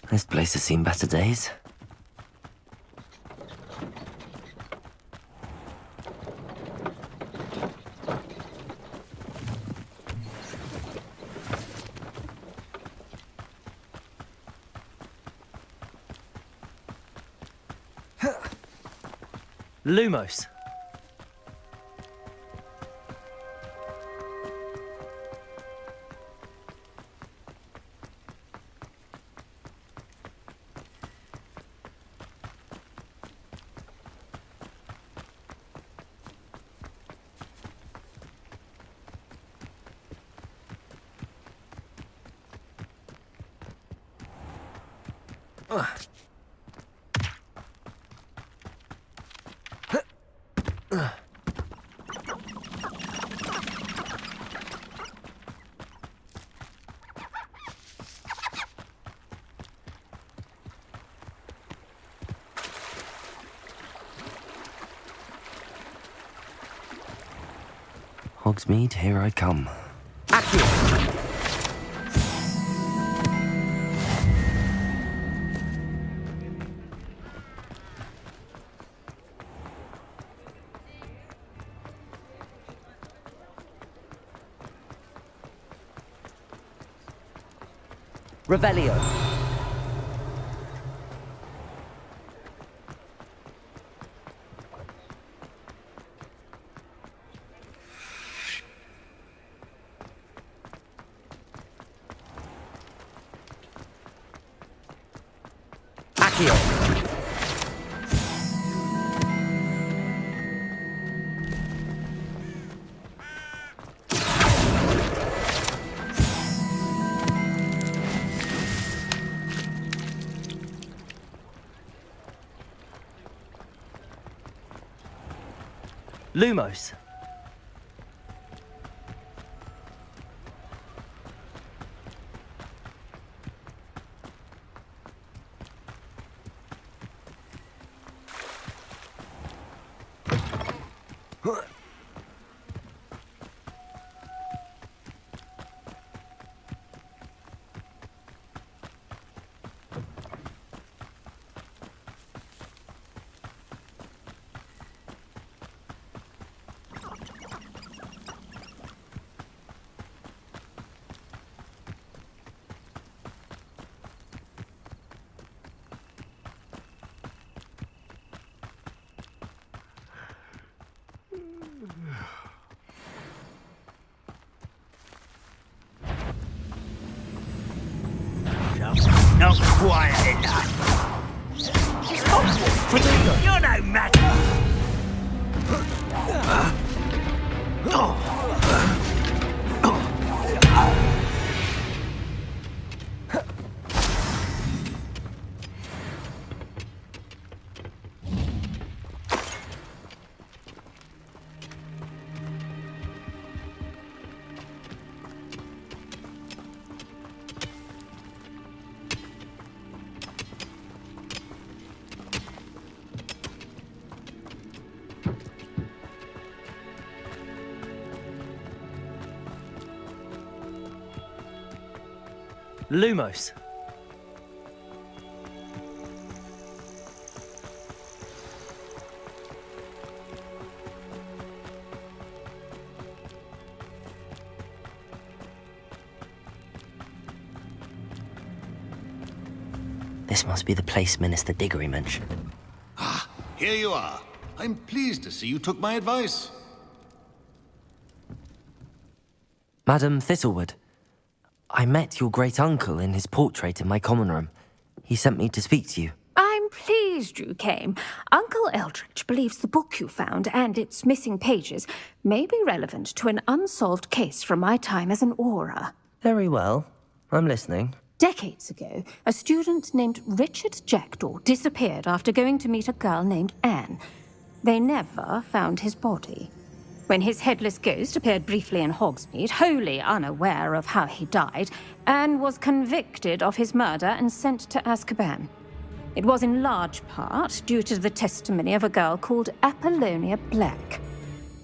This place has seen better days. Lumos. Hogsmeade, here I come. Revelio. Accio. Lumos. Not quiet enough. Just Hogwarts to me. You're no matter. Lumos. This must be the place Minister Diggory mentioned. Ah, here you are. I'm pleased to see you took my advice. Madam Thistlewood, I met your great-uncle in his portrait in my common room. He sent me to speak to you. I'm pleased you came. Uncle Eldritch believes the book you found and its missing pages may be relevant to an unsolved case from my time as an Auror. Very well. I'm listening. Decades ago, a student named Richard Jackdaw disappeared after going to meet a girl named Anne. They never found his body. When his headless ghost appeared briefly in Hogsmeade, wholly unaware of how he died, Anne was convicted of his murder and sent to Azkaban. It was in large part due to the testimony of a girl called Apollonia Black.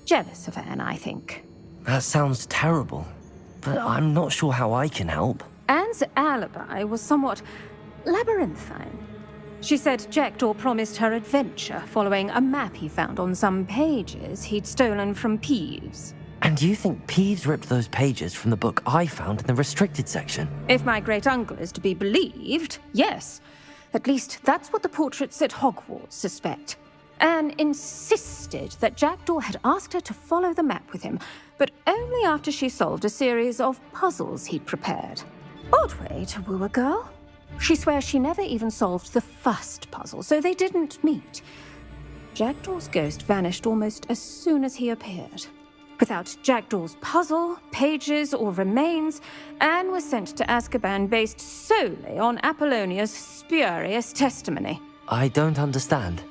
Jealous of Anne, I think. That sounds terrible, but I'm not sure how I can help. Anne's alibi was somewhat labyrinthine. She said Jackdaw promised her adventure following a map he found on some pages he'd stolen from Peeves. And you think Peeves ripped those pages from the book I found in the restricted section? If my great-uncle is to be believed, yes. At least that's what the portraits at Hogwarts suspect. Anne insisted that Jackdaw had asked her to follow the map with him, but only after she solved a series of puzzles he'd prepared. Odd way to woo a girl. She swears she never even solved the first puzzle, so they didn't meet. Jackdaw's ghost vanished almost as soon as he appeared. Without Jackdaw's puzzle, pages, or remains, Anne was sent to Azkaban based solely on Apollonia's spurious testimony. I don't understand.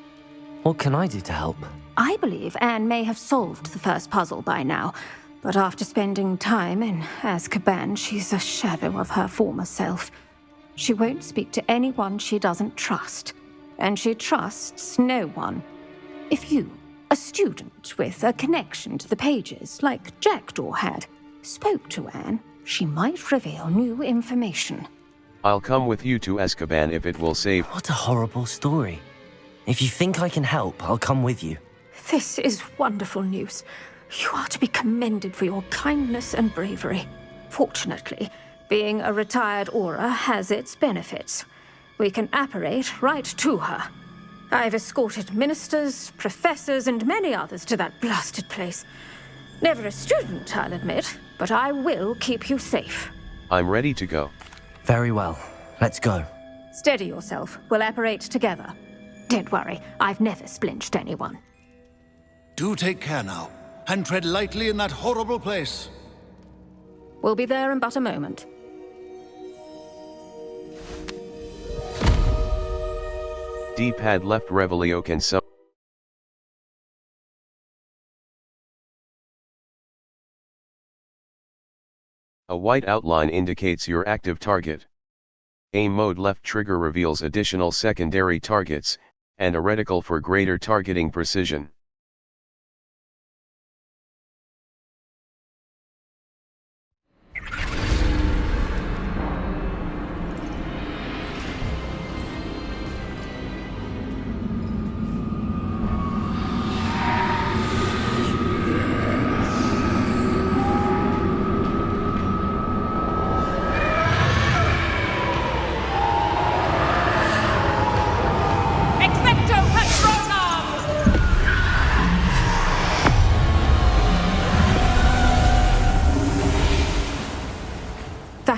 What can I do to help? I believe Anne may have solved the first puzzle by now, but after spending time in Azkaban, she's a shadow of her former self. She won't speak to anyone she doesn't trust, and she trusts no one. If you, a student with a connection to the pages, like Jackdaw had, spoke to Anne, she might reveal new information. I'll come with you to Azkaban if it will save— What a horrible story. If you think I can help, I'll come with you. This is wonderful news. You are to be commended for your kindness and bravery. Fortunately, being a retired Auror has its benefits. We can apparate right to her. I've escorted ministers, professors, and many others to that blasted place. Never a student, I'll admit, but I will keep you safe. I'm ready to go. Very well. Let's go. Steady yourself. We'll apparate together. Don't worry, I've never splinched anyone. Do take care now, and tread lightly in that horrible place. We'll be there in but a moment. D-pad left Revelio can sum. A white outline indicates your active target. Aim mode left trigger reveals additional secondary targets, and a reticle for greater targeting precision.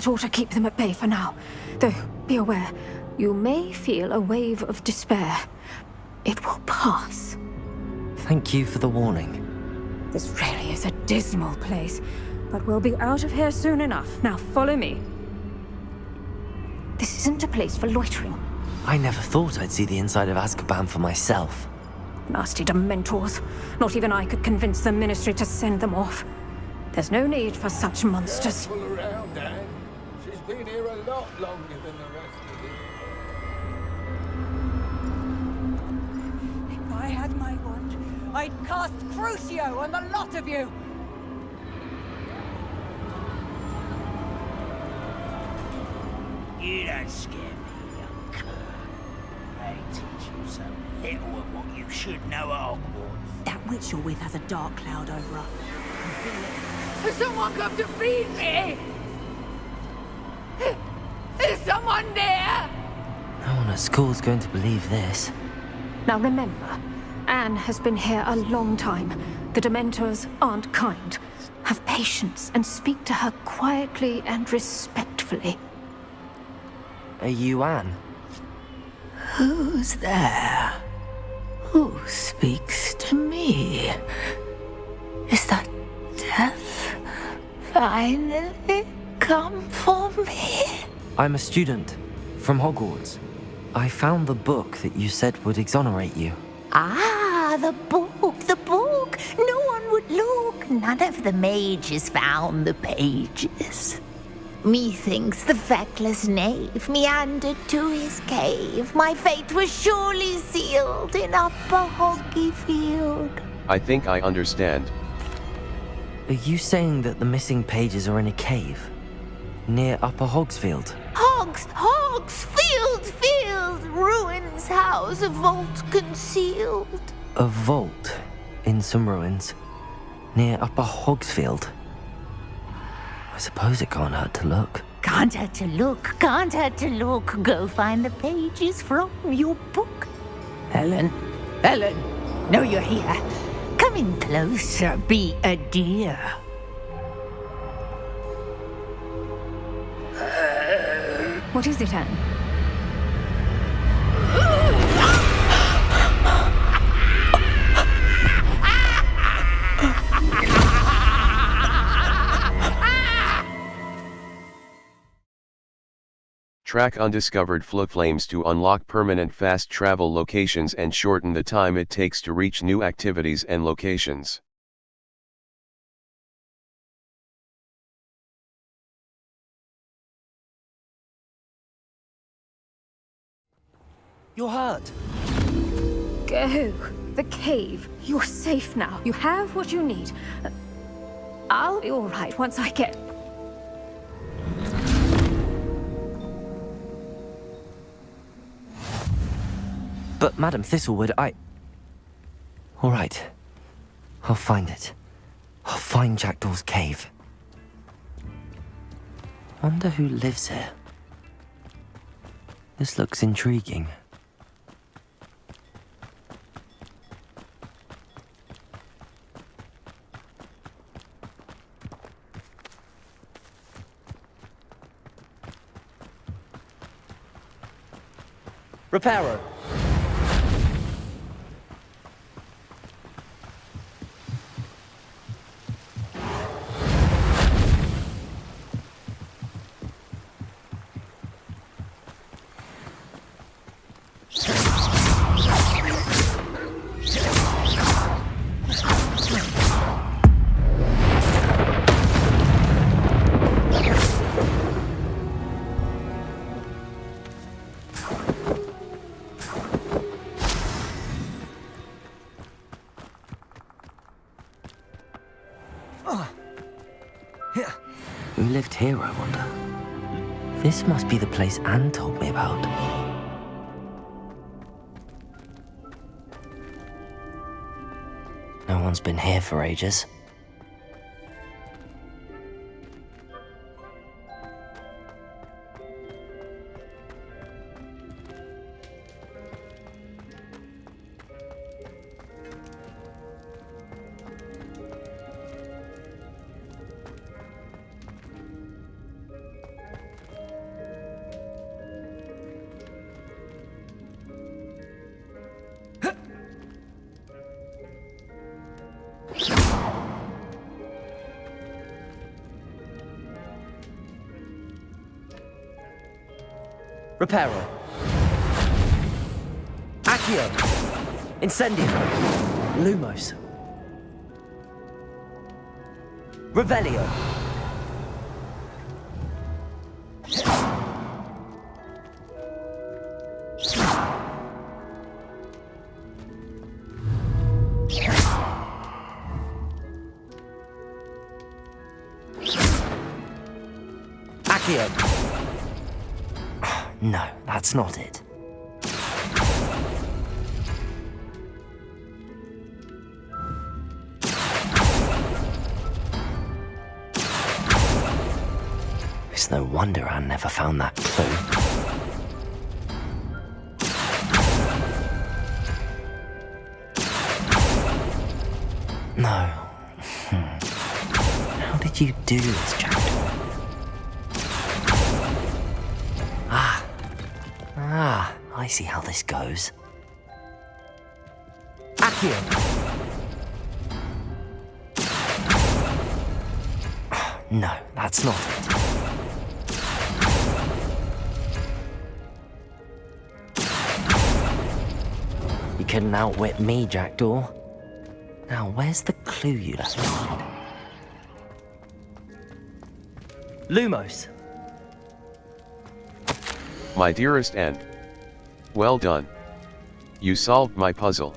That ought to keep them at bay for now. Though, be aware, you may feel a wave of despair. It will pass. Thank you for the warning. This really is a dismal place, but we'll be out of here soon enough. Now follow me. This isn't a place for loitering. I never thought I'd see the inside of Azkaban for myself. Nasty Dementors. Not even I could convince the Ministry to send them off. There's no need for such monsters. Careful around, Anne. She's been here a lot longer than the rest of you. If I had my wand, I'd cast Crucio on the lot of you! You don't scare me, young cur. They teach you so little of what you should know at Hogwarts. That witch you're with has a dark cloud over her. Has someone come to feed me? Is someone there? No one at school's going to believe this. Now remember, Anne has been here a long time. The Dementors aren't kind. Have patience and speak to her quietly and respectfully. Are you Anne? Who's there? Who speaks to me? Is that death finally come for me? I'm a student from Hogwarts. I found the book that you said would exonerate you. Ah, the book, the book. No one would look. None of the mages found the pages. Methinks the feckless knave meandered to his cave. My fate was surely sealed in Upper Hoggyfield. I think I understand. Are you saying that the missing pages are in a cave? Near Upper Hogsfield? Field, ruins house, a vault concealed. A vault in some ruins near Upper Hogsfield? I suppose it can't hurt to look. Can't hurt to look, can't hurt to look. Go find the pages from your book. Helen, know you're here. Come in closer, be a dear. What is it, Anne? Track undiscovered Fluflames to unlock permanent fast travel locations and shorten the time it takes to reach new activities and locations. You're hurt. Go. The cave. You're safe now. You have what you need. I'll be all right once I get... But Madam Thistlewood, All right. I'll find it. I'll find Jackdaw's cave. Wonder who lives here. This looks intriguing. Reparo. Who lived here, I wonder? This must be the place Anne told me about. No one's been here for ages. Reparo. Accio. Incendio. Lumos. Revelio. Accio. No, that's not it. It's no wonder Anne never found that clue. No. How did you do this, Jackdaw? I see how this goes. Accio. No, that's not it. You couldn't outwit me, Jackdaw. Now, where's the clue you left behind? Lumos. My dearest Anne. Well done. You solved my puzzle.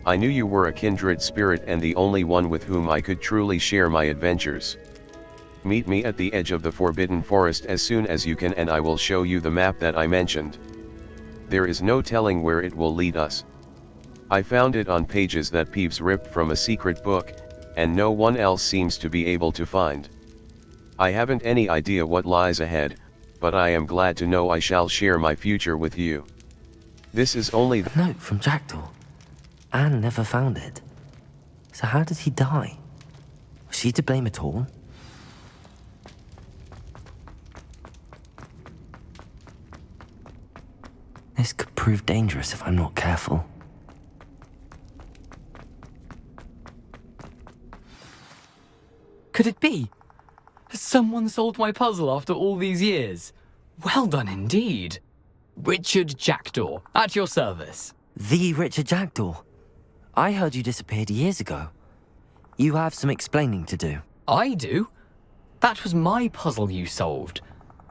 I knew you were a kindred spirit and the only one with whom I could truly share my adventures. Meet me at the edge of the Forbidden Forest as soon as you can and I will show you the map that I mentioned. There is no telling where it will lead us. I found it on pages that Peeves ripped from a secret book, and no one else seems to be able to find. I haven't any idea what lies ahead, but I am glad to know I shall share my future with you. This is only the note from Jackdaw. Anne never found it. So how did he die? Was she to blame at all? This could prove dangerous if I'm not careful. Could it be? Has someone solved my puzzle after all these years? Well done indeed. Richard Jackdaw, at your service. The Richard Jackdaw? I heard you disappeared years ago. You have some explaining to do. I do? That was my puzzle you solved.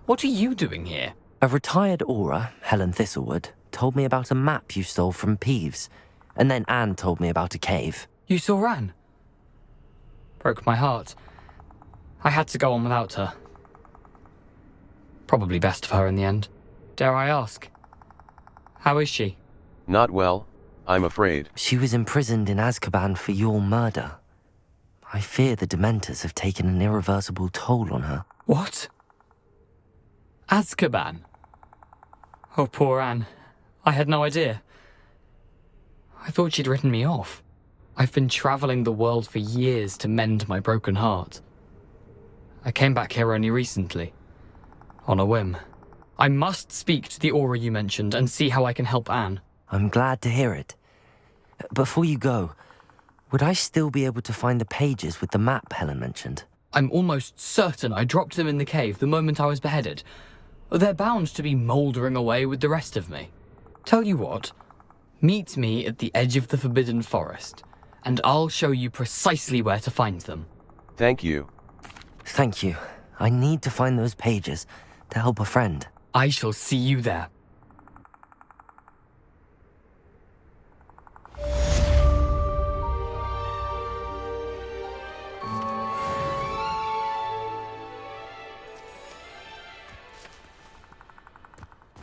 What are you doing here? A retired aura, Helen Thistlewood, told me about a map you stole from Peeves, and then Anne told me about a cave. You saw Anne? Broke my heart. I had to go on without her. Probably best of her in the end. Dare I ask? How is she? Not well, I'm afraid. She was imprisoned in Azkaban for your murder. I fear the Dementors have taken an irreversible toll on her. What? Azkaban? Oh, poor Anne. I had no idea. I thought she'd written me off. I've been traveling the world for years to mend my broken heart. I came back here only recently. On a whim. I must speak to the aura you mentioned and see how I can help Anne. I'm glad to hear it. Before you go, would I still be able to find the pages with the map Helen mentioned? I'm almost certain I dropped them in the cave the moment I was beheaded. They're bound to be mouldering away with the rest of me. Tell you what, meet me at the edge of the Forbidden Forest, and I'll show you precisely where to find them. Thank you. Thank you. I need to find those pages to help a friend. I shall see you there.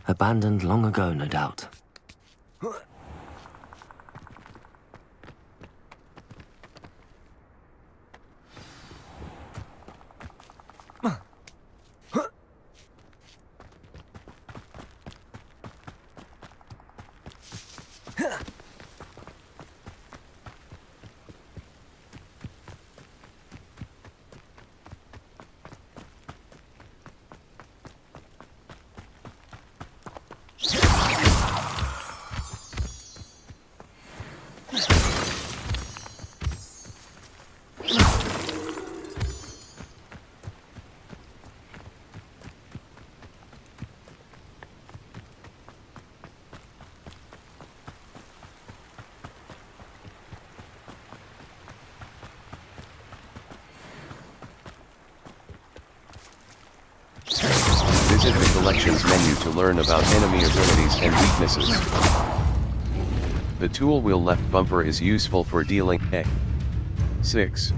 Abandoned long ago, no doubt. Collections menu to learn about enemy abilities and weaknesses. The tool wheel left bumper is useful for dealing a 6.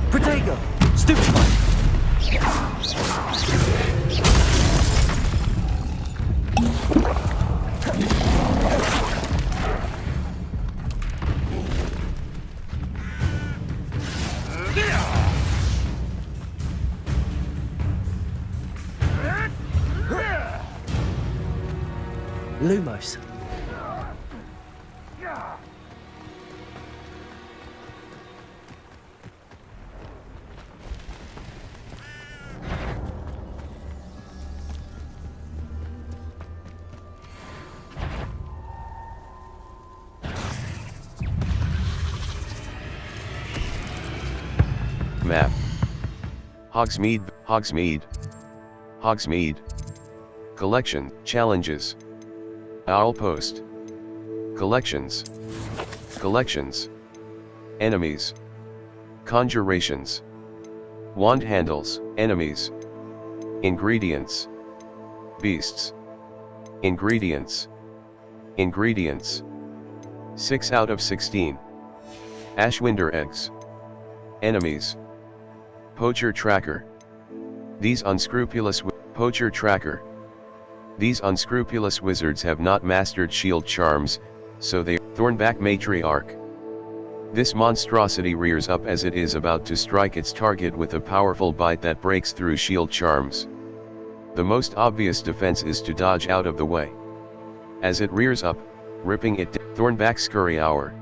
Protego! Stupefy! Lumos. Map. Hogsmeade, Hogsmeade. Collection, challenges. Owlpost. Collections. Collections. Enemies. Conjurations. Wand handles, enemies. Ingredients. Beasts. Ingredients. Ingredients. 6 out of 16. Ashwinder eggs. Enemies. Poacher tracker. These unscrupulous poacher tracker. These unscrupulous wizards have not mastered shield charms, so they Thornback matriarch. This monstrosity rears up as it is about to strike its target with a powerful bite that breaks through shield charms. The most obvious defense is to dodge out of the way. As it rears up, ripping it Thornback scurry hour.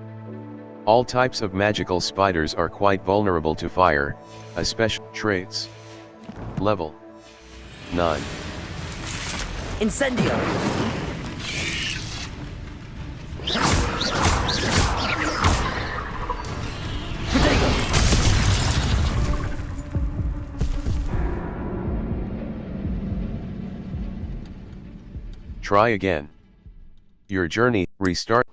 All types of magical spiders are quite vulnerable to fire, especially traits. Level 9. Incendio! Try again. Your journey, restart.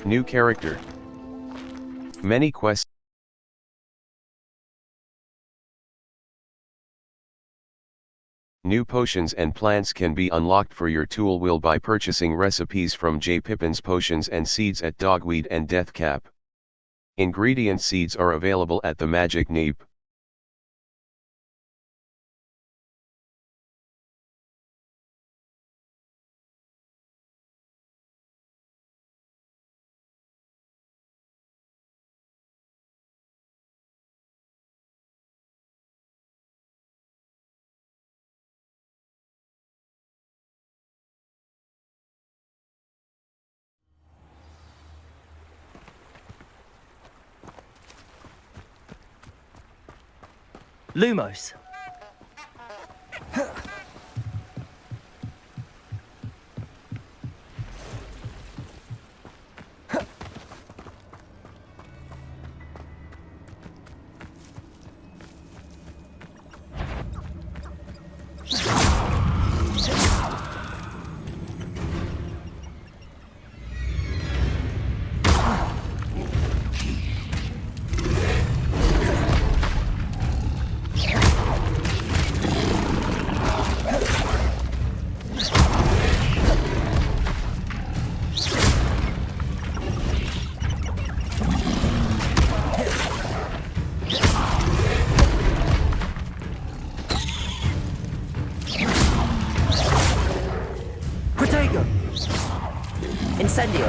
New character. Many quests. New potions and plants can be unlocked for your tool wheel by purchasing recipes from J. Pippin's Potions and Seeds at Dogweed and Deathcap. Ingredient seeds are available at the Magic Neep. Lumos. Incendio!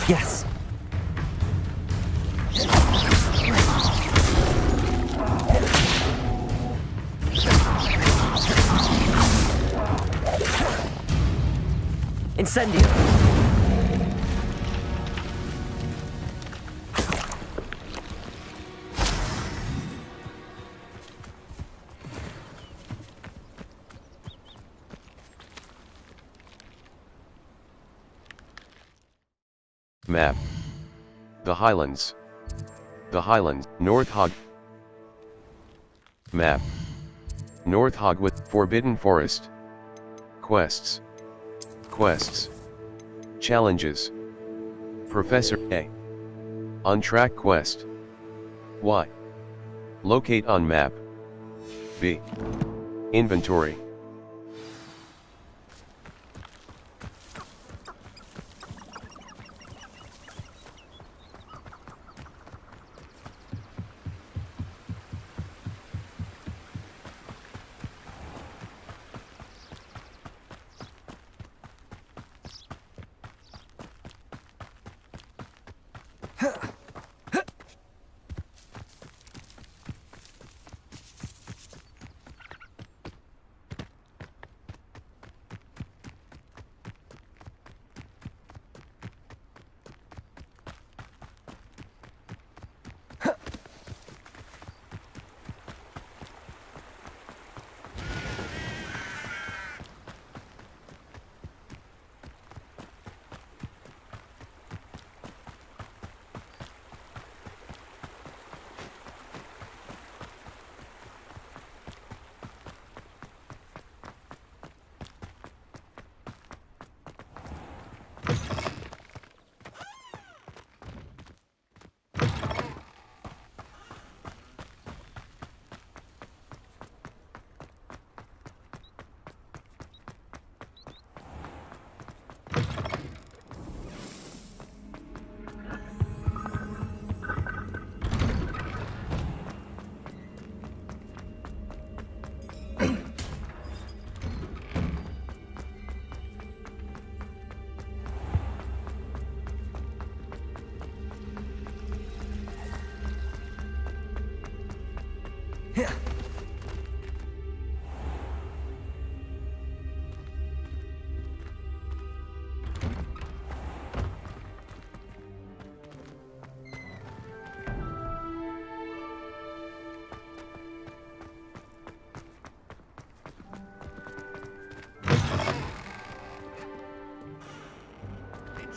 Yes. Incendio! Map. The Highlands. The Highlands, North Hog. Map. North Hogwarts, Forbidden Forest. Quests. Quests. Challenges. Professor A. On-track quest. Y. Locate on map. B. Inventory.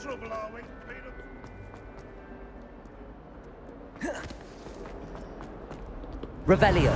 Trouble, are we, Peter? Revelio.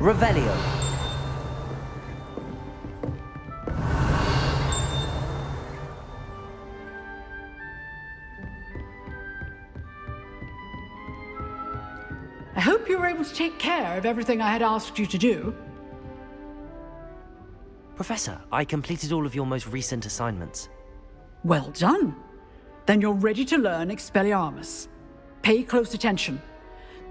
Revelio. I hope you were able to take care of everything I had asked you to do. Professor, I completed all of your most recent assignments. Well done. Then you're ready to learn Expelliarmus. Pay close attention.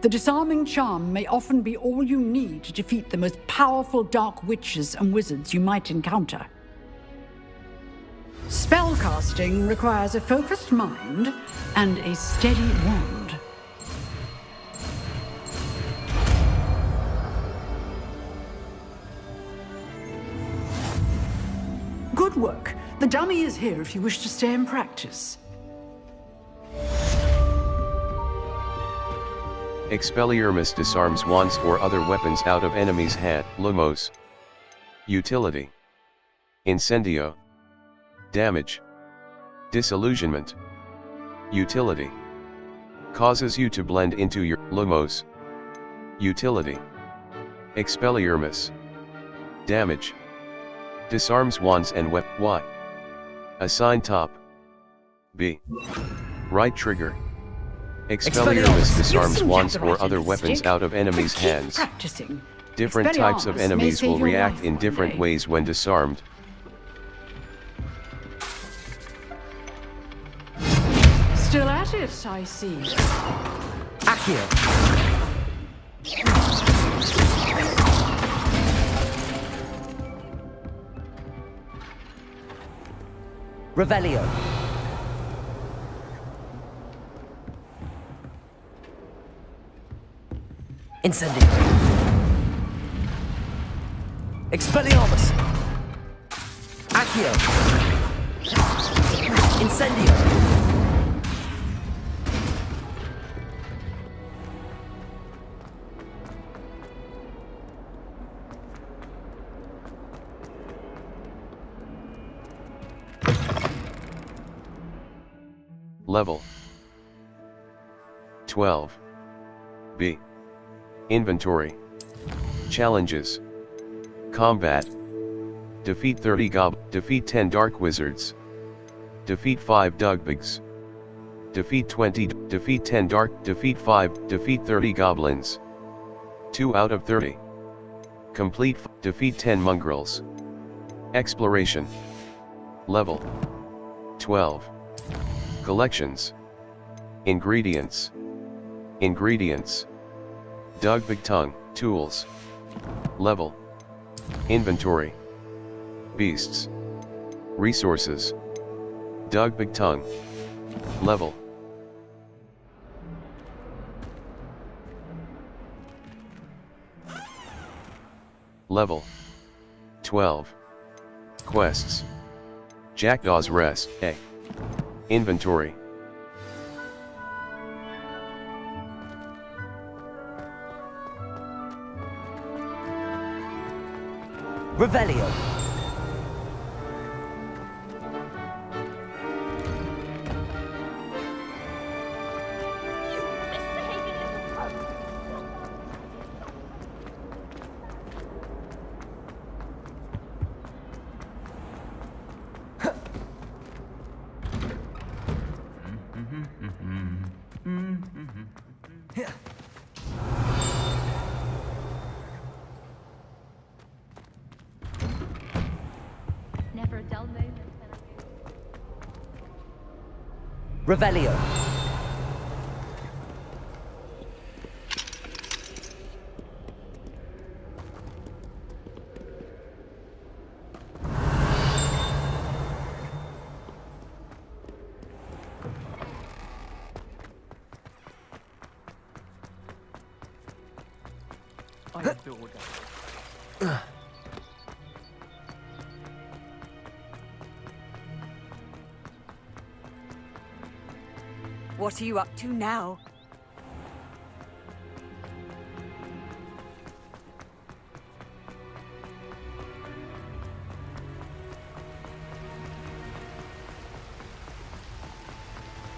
The disarming charm may often be all you need to defeat the most powerful dark witches and wizards you might encounter. Spellcasting requires a focused mind and a steady wand. Good work. The dummy is here if you wish to stay and practice. Expelliarmus disarms wands or other weapons out of enemies' hand. Lumos. Utility. Incendio. Damage. Disillusionment. Utility. Causes you to blend into your Lumos. Utility. Expelliarmus. Damage. Disarms wands and Y. Assign top. B. Right trigger. Expelliarmus disarms wands or other weapons out of enemies' hands. Practicing. Different types of enemies will react in different ways when disarmed. Still at it, I see. Accio. Revelio. Incendio. Expelliarmus. Accio. Incendio. Level 12. B. Inventory. Challenges. Combat. Defeat 30 Defeat 10 Dark Wizards. Defeat 5 Dugbigs. Defeat 20. Defeat 10 Dark. Defeat 5. Defeat 30 Goblins. 2 out of 30. Complete. Defeat 10 Mongrels. Exploration. Level 12. Collections. Ingredients. Ingredients. Dugbig Tongue, Tools. Level. Inventory. Beasts. Resources. Dugbig Tongue. Level. Level 12. Quests. Jackdaw's Rest, A. Inventory. Revelio. Never a dull moment. Revelio. I adore that. What are you up to now?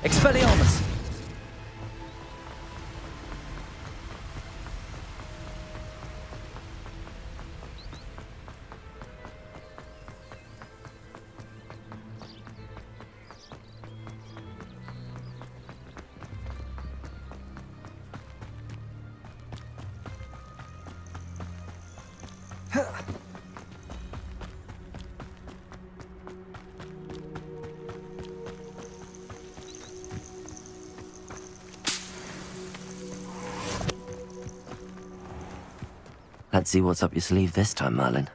Expelliarmus. Let's see what's up your sleeve this time, Merlin.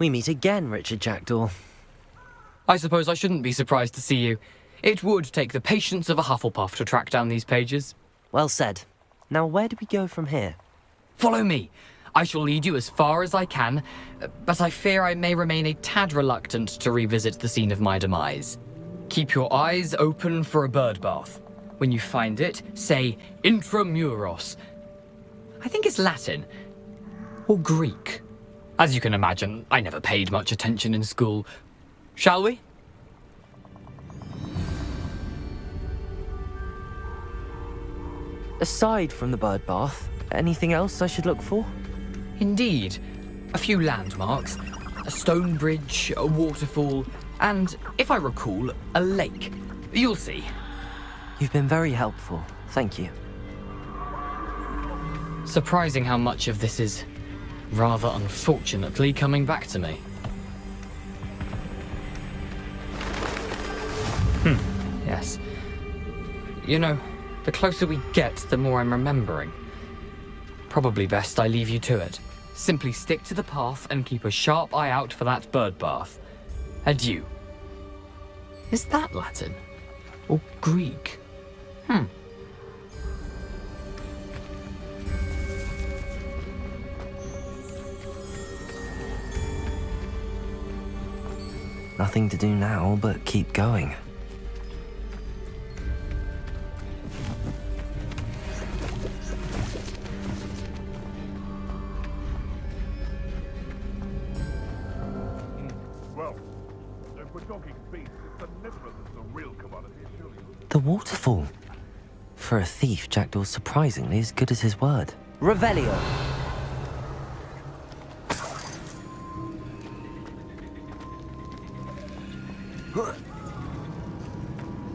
We meet again, Richard Jackdaw. I suppose I shouldn't be surprised to see you. It would take the patience of a Hufflepuff to track down these pages. Well said. Now where do we go from here? Follow me. I shall lead you as far as I can, but I fear I may remain a tad reluctant to revisit the scene of my demise. Keep your eyes open for a bird bath. When you find it, say intramuros. I think it's Latin. Or Greek. As you can imagine, I never paid much attention in school. Shall we? Aside from the bird bath, anything else I should look for? Indeed. A few landmarks. A stone bridge, a waterfall, and, if I recall, a lake. You'll see. You've been very helpful. Thank you. Surprising how much of this is, rather unfortunately, coming back to me. Yes. You know, the closer we get, the more I'm remembering. Probably best I leave you to it. Simply stick to the path and keep a sharp eye out for that bird bath. Adieu. Is that Latin? Or Greek? Nothing to do now but keep going. Well, if we're talking beef, it's the liver that's the real commodity, surely. The waterfall. For a thief, Jackdaw's surprisingly as good as his word. Revelio.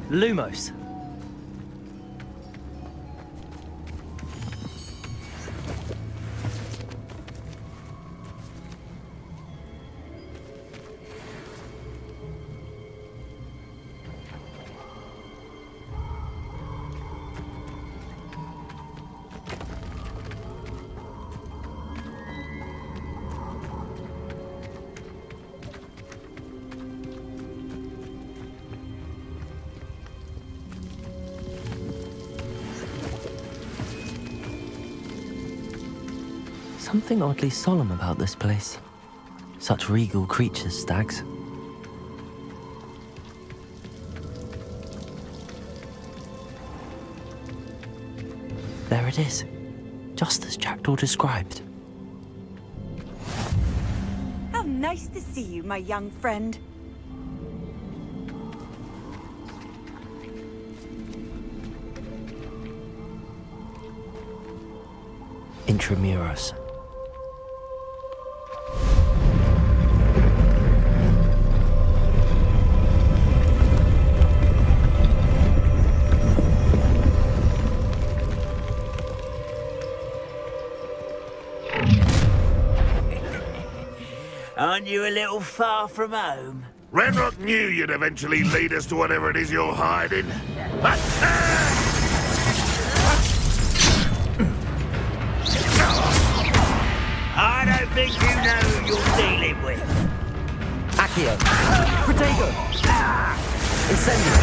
Lumos. Something oddly solemn about this place. Such regal creatures, stags. There it is, just as Jackdaw described. How nice to see you, my young friend. Intramuros. Aren't you a little far from home? Ranrock knew you'd eventually lead us to whatever it is you're hiding. I don't think you know who you're dealing with. Accio. Protego. Incendio.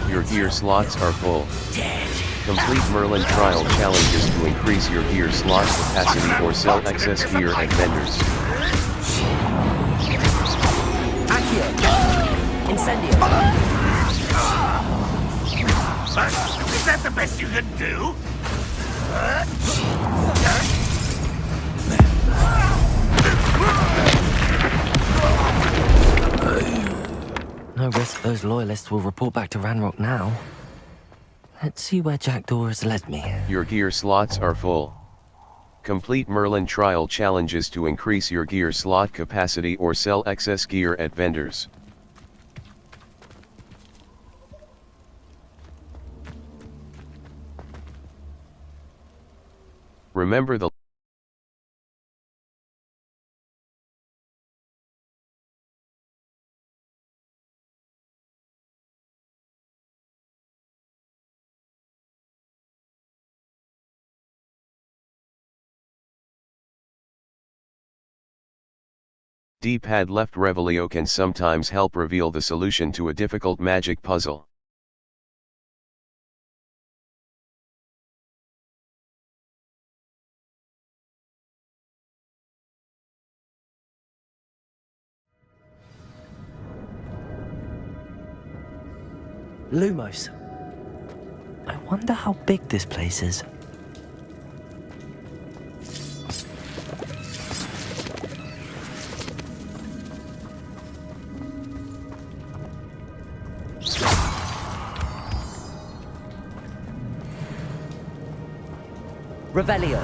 Your gear slots are full. Complete Merlin trial challenges to increase your gear slot capacity or sell excess gear at vendors. Accio. Incendio. Is that the best you can do? No risk those loyalists will report back to Ranrock now. Let's see where Jackdaw has led me. Your gear slots are full. Complete Merlin trial challenges to increase your gear slot capacity or sell excess gear at vendors. Remember the D-pad left Revelio can sometimes help reveal the solution to a difficult magic puzzle. Lumos. I wonder how big this place is. Revelio.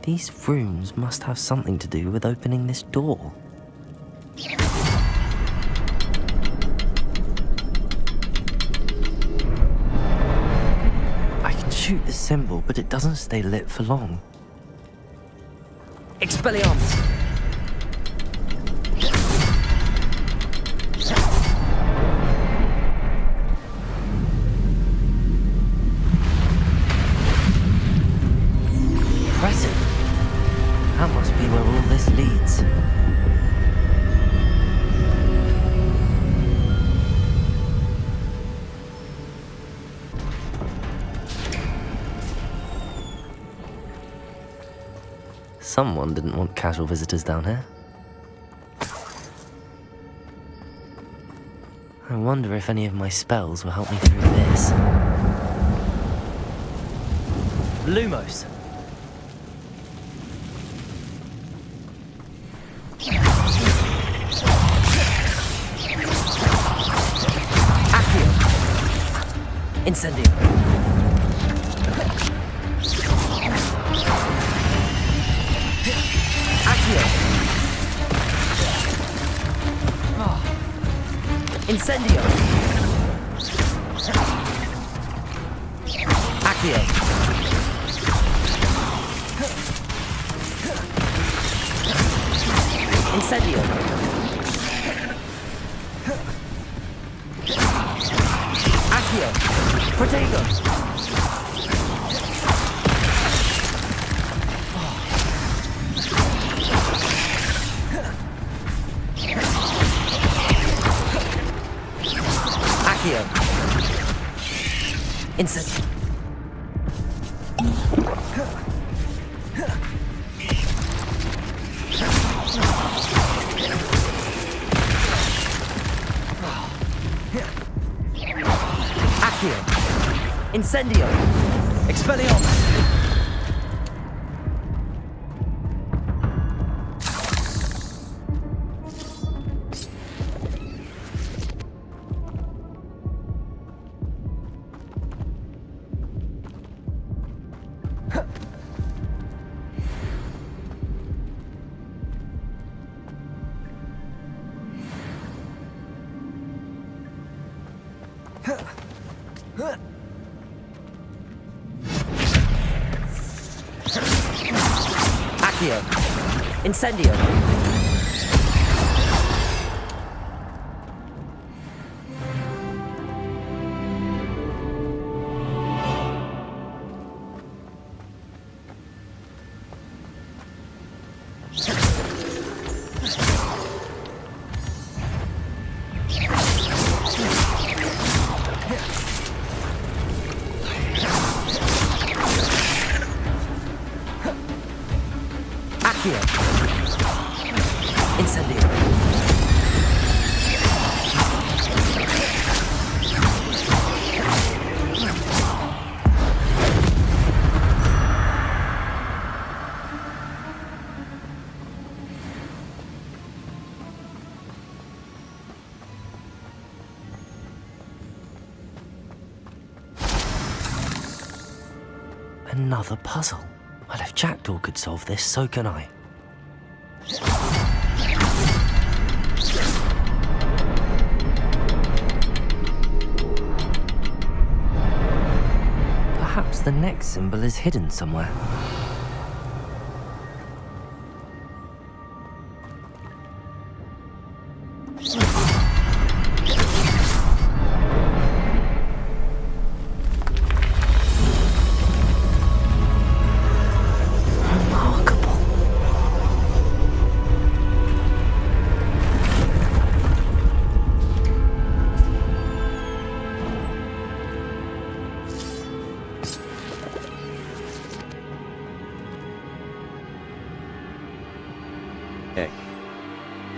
These rooms must have something to do with opening this door. I can shoot the symbol, but it doesn't stay lit for long. Expelliarmus. Impressive. That must be where all this leads. Someone didn't want casual visitors down here. I wonder if any of my spells will help me through this. Lumos. Incendio. Accio. Incendio. Accio. Incendio. Accio. Protego. Accio. Incendio. Accio. Incendio. Expelliarmus. Accio. Incendio. Accio. Incendio. Another puzzle. Well, if Jackdaw could solve this, so can I. Perhaps the next symbol is hidden somewhere. Remarkable.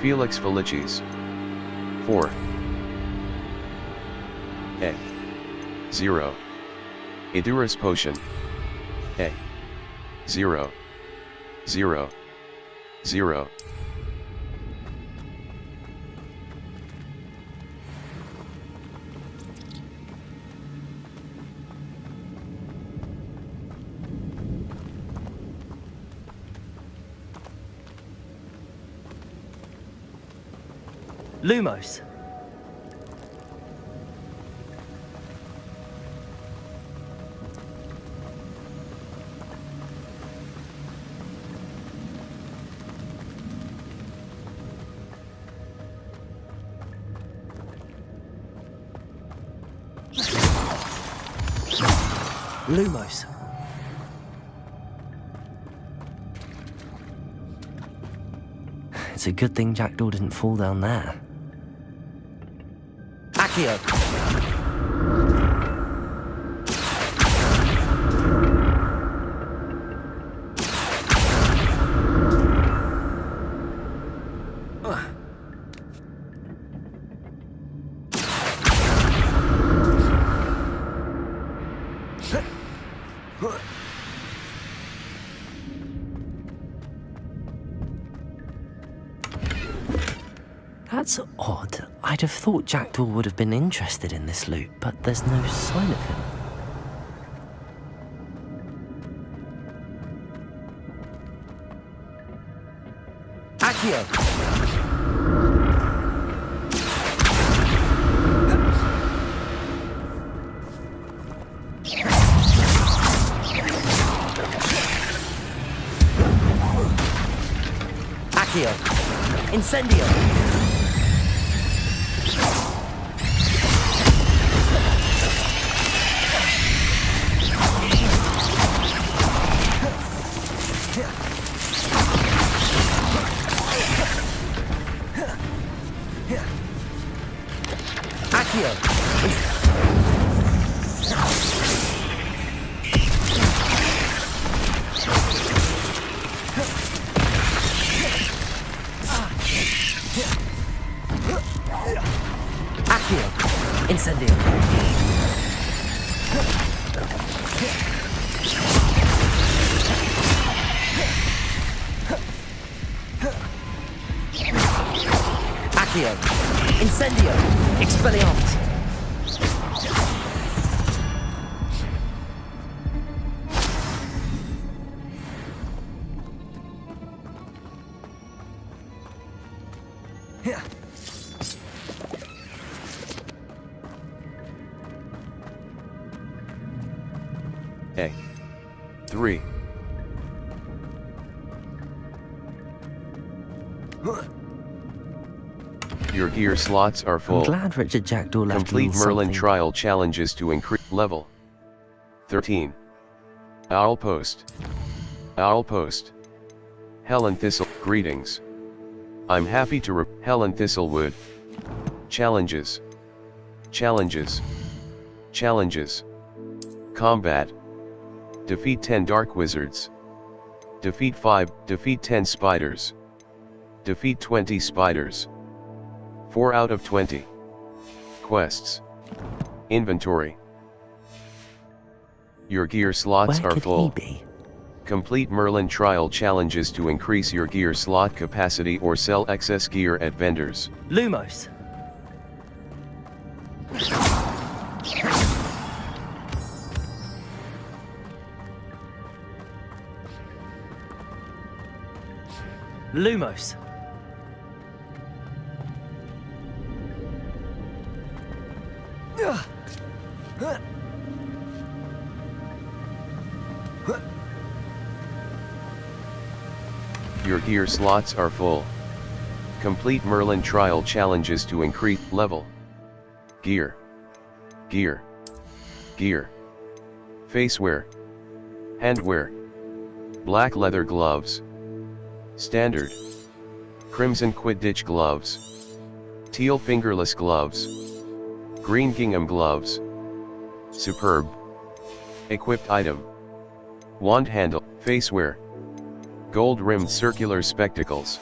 Felix Felicis. 4. A. 0. Idurus Potion. A. 0. 0. 0. Lumos. Lumos. It's a good thing Jackdaw didn't fall down there. Accio. That's odd. I'd have thought Jackdaw would have been interested in this loot, but there's no sign of him. Accio! Accio! Incendio! Incendio. Accio. Incendio. Expelliarmus. A. 3. Your gear slots are full. I'm glad Richard Jackdaw left Complete Merlin something. trial challenges to increase level. 13. Owl Post. Owl Post. Helen Thistle. Greetings. I'm happy to Helen Thistlewood. Challenges. Challenges. Challenges. Combat. Defeat 10 Dark Wizards. Defeat 10 Spiders. Defeat 20 Spiders. 4 out of 20. Quests. Inventory. Your gear slots Where are could full. he be? Complete Merlin trial challenges to increase your gear slot capacity or sell excess gear at vendors. Lumos. Lumos. Your gear slots are full. Complete Merlin trial challenges to increase level. Gear. Gear. Gear. Facewear. Handwear. Black leather gloves. Standard. Crimson Quidditch gloves. Teal fingerless gloves. Green gingham gloves. Superb. Equipped item. Wand handle. Facewear. Gold rimmed circular spectacles.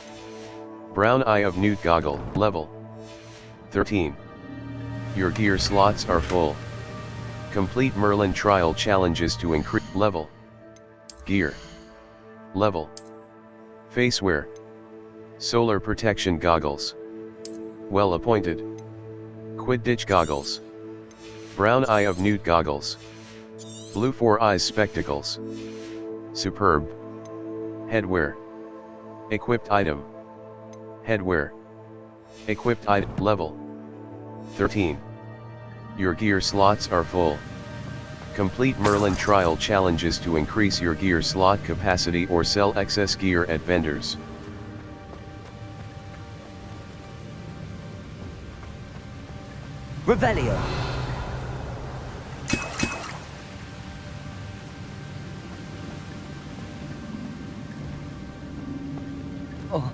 Brown Eye of Newt Goggle, level 13. Your gear slots are full. Complete Merlin trial challenges to increase level. Gear. Level. Facewear. Solar protection goggles. Well appointed. Quidditch goggles. Brown Eye of Newt goggles. Blue 4 Eyes spectacles. Superb. Headwear. Equipped item. Headwear. Equipped item. Level 13. Your gear slots are full. Complete Merlin trial challenges to increase your gear slot capacity or sell excess gear at vendors. Revelio. Oh.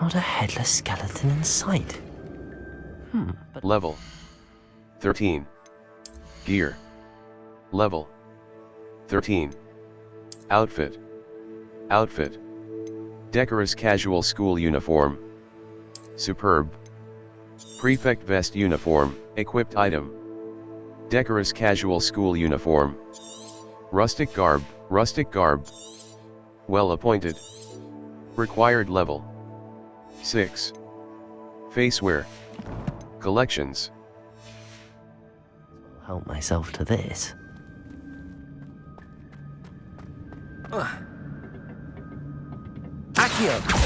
Not a headless skeleton in sight. Level 13. Gear. Level 13. Outfit. Outfit. Decorous casual school uniform. Superb. Prefect vest uniform, equipped item. Decorous casual school uniform. Rustic garb, rustic garb. Well appointed. Required level 6. Facewear. Collections. Help myself to this. Accio!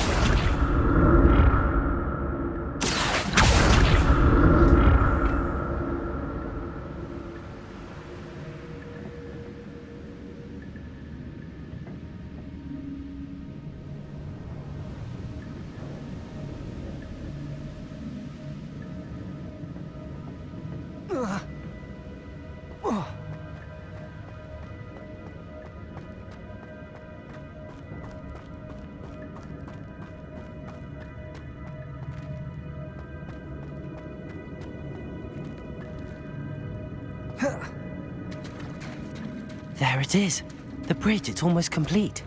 There it is. The bridge, it's almost complete.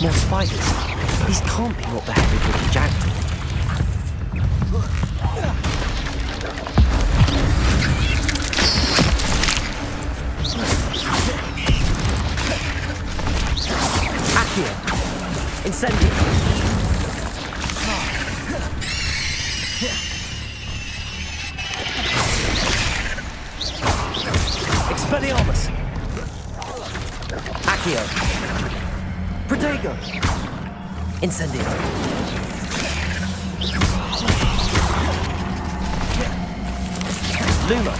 No spiders. These can't be what the heavy bridge jacked. Accio. Incendio. Expelliarmus. Accio. Protego. Incendio. Luma.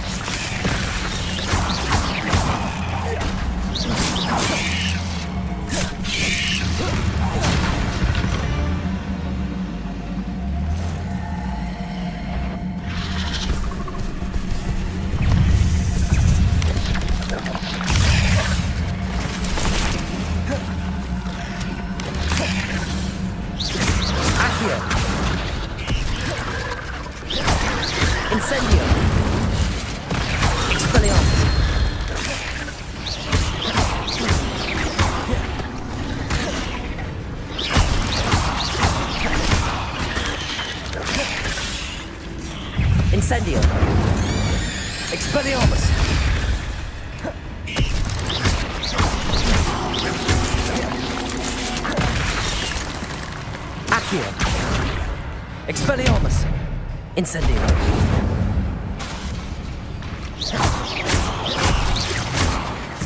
Incendio. Expelliarmus. Incendio. Expelliarmus. Accio. Expelliarmus. Incendio.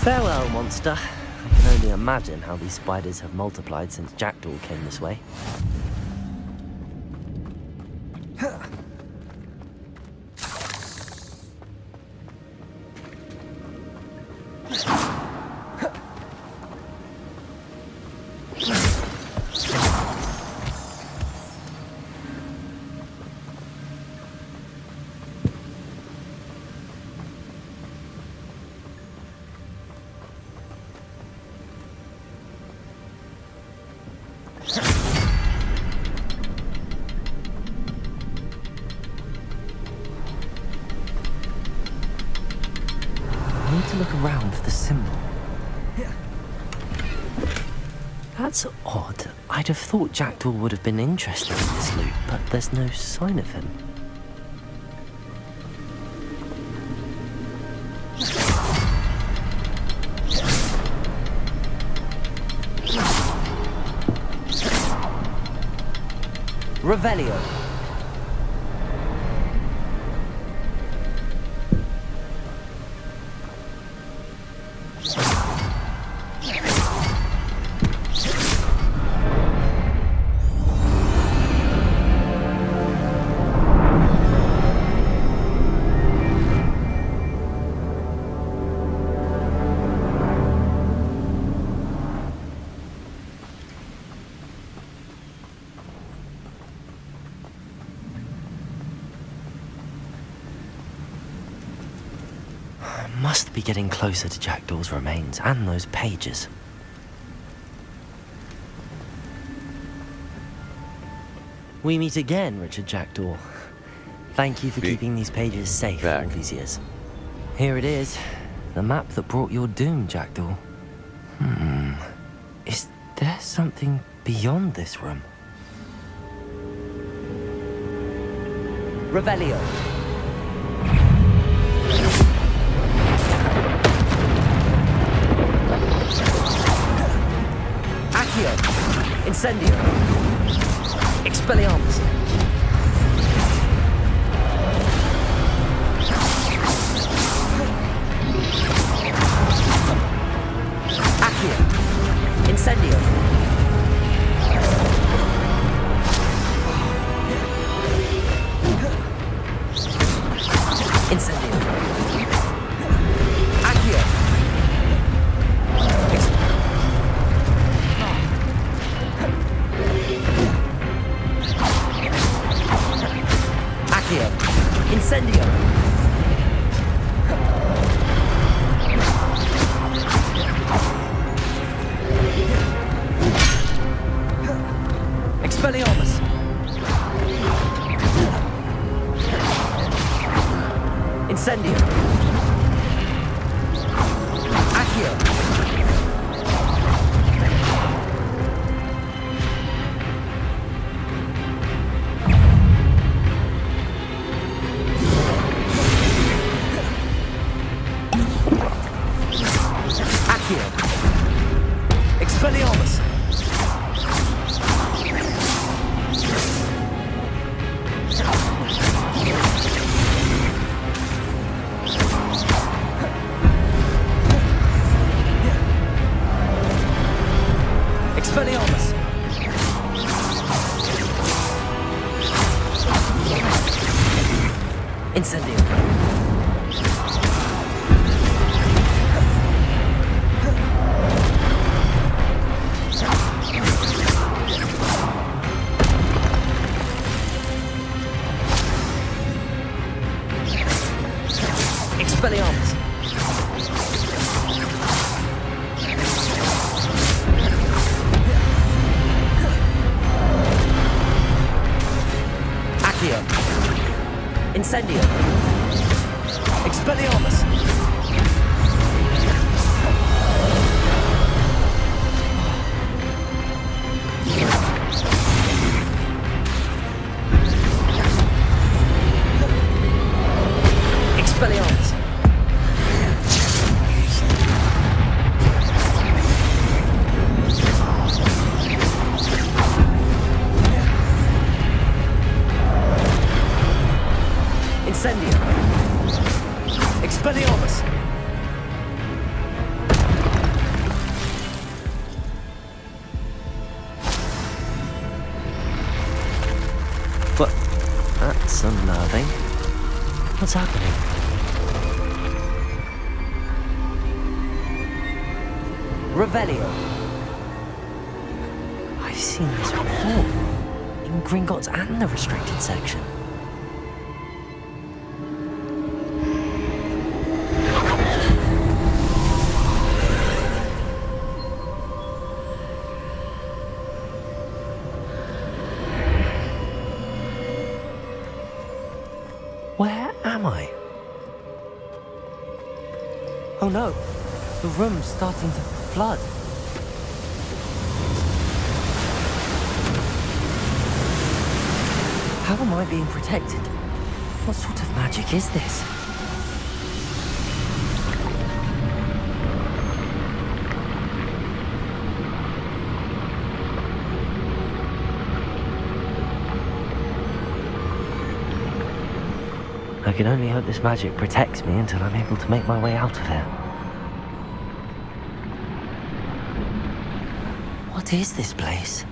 Farewell, monster. I can only imagine how these spiders have multiplied since Jackdaw came this way. I need to look around for the symbol. That's odd. I'd have thought Jackdaw would have been interested in this loot, but there's no sign of him. Revelio. Must be getting closer to Jackdaw's remains and those pages. We meet again, Richard Jackdaw. Thank you for keeping these pages safe all these years. Here it is, the map that brought your doom, Jackdaw. Is there something beyond this room? Revelio. Accio. Incendio. Expelliarmus. Accio. Incendio. Incendio. Accio. Accio. Incendio. Expelliarmus. Incendio. Accio. Accio. Expelliarmus. Incendio. Expelliarmus. Accio. Incendio. Expelliarmus. Expelliarmus. Incendio. Expelliarmus. But that's unnerving. What's happening? Revelio. I've seen this before. In Gringotts and the restricted section. Where am I? Oh no, the room's starting to flood. How am I being protected? What sort of magic is this? I can only hope this magic protects me until I'm able to make my way out of here. What is this place?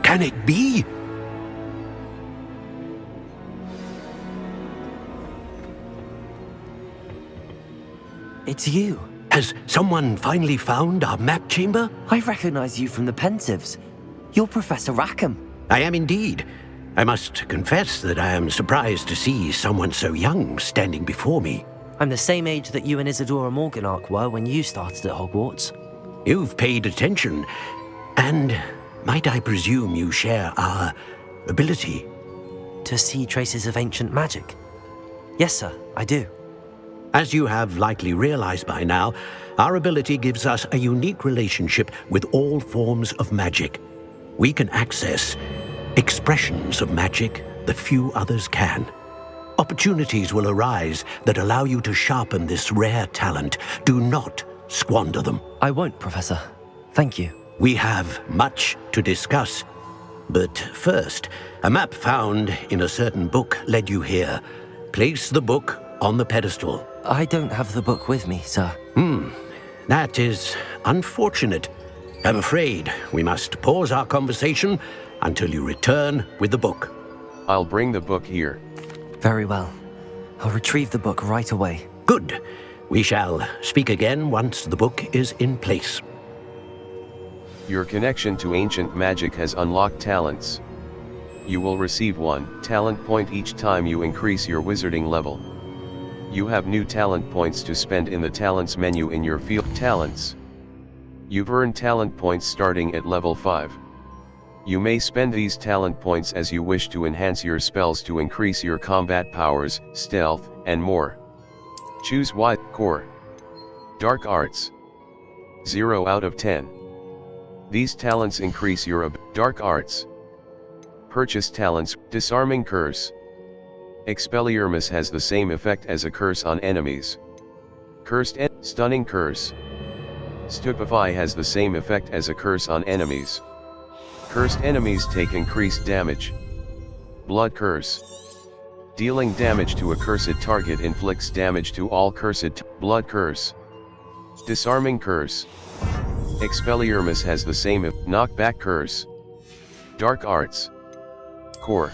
Can it be? It's you. Has someone finally found our map chamber? I recognize you from the Pensives. You're Professor Rackham. I am indeed. I must confess that I am surprised to see someone so young standing before me. I'm the same age that you and Isadora Morganach were when you started at Hogwarts. You've paid attention, and might I presume you share our ability? To see traces of ancient magic? Yes, sir, I do. As you have likely realized by now, our ability gives us a unique relationship with all forms of magic. We can access expressions of magic that few others can. Opportunities will arise that allow you to sharpen this rare talent. Do not squander them. I won't, Professor. Thank you. We have much to discuss. But first, a map found in a certain book led you here. Place the book on the pedestal. I don't have the book with me, sir. That is unfortunate. I'm afraid we must pause our conversation until you return with the book. I'll bring the book here. Very well. I'll retrieve the book right away. Good. We shall speak again once the book is in place. Your connection to ancient magic has unlocked talents. You will receive 1 talent point each time you increase your wizarding level. You have new talent points to spend in the talents menu in your field talents. You've earned talent points starting at level 5. You may spend these talent points as you wish to enhance your spells to increase your combat powers, stealth, and more. Choose White Core. Dark Arts. 0 out of 10. These talents increase your Dark Arts. Purchase talents, disarming curse. Expelliarmus has the same effect as a curse on enemies. Cursed stunning curse. Stupefy has the same effect as a curse on enemies. Cursed enemies take increased damage. Blood curse. Dealing damage to a cursed target inflicts damage to all cursed blood curse. Disarming curse. Expelliarmus has the same knockback curse. Dark arts. Core.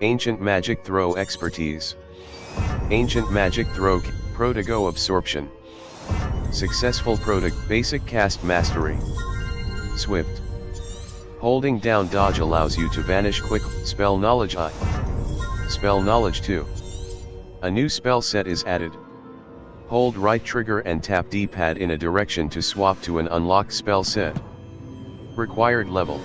Ancient magic throw expertise. Ancient magic throw Protego absorption. Successful basic cast mastery. Swift. Holding down dodge allows you to vanish quick. Spell knowledge I. Spell knowledge 2. A new spell set is added. Hold right trigger and tap D-pad in a direction to swap to an unlocked spell set. Required level.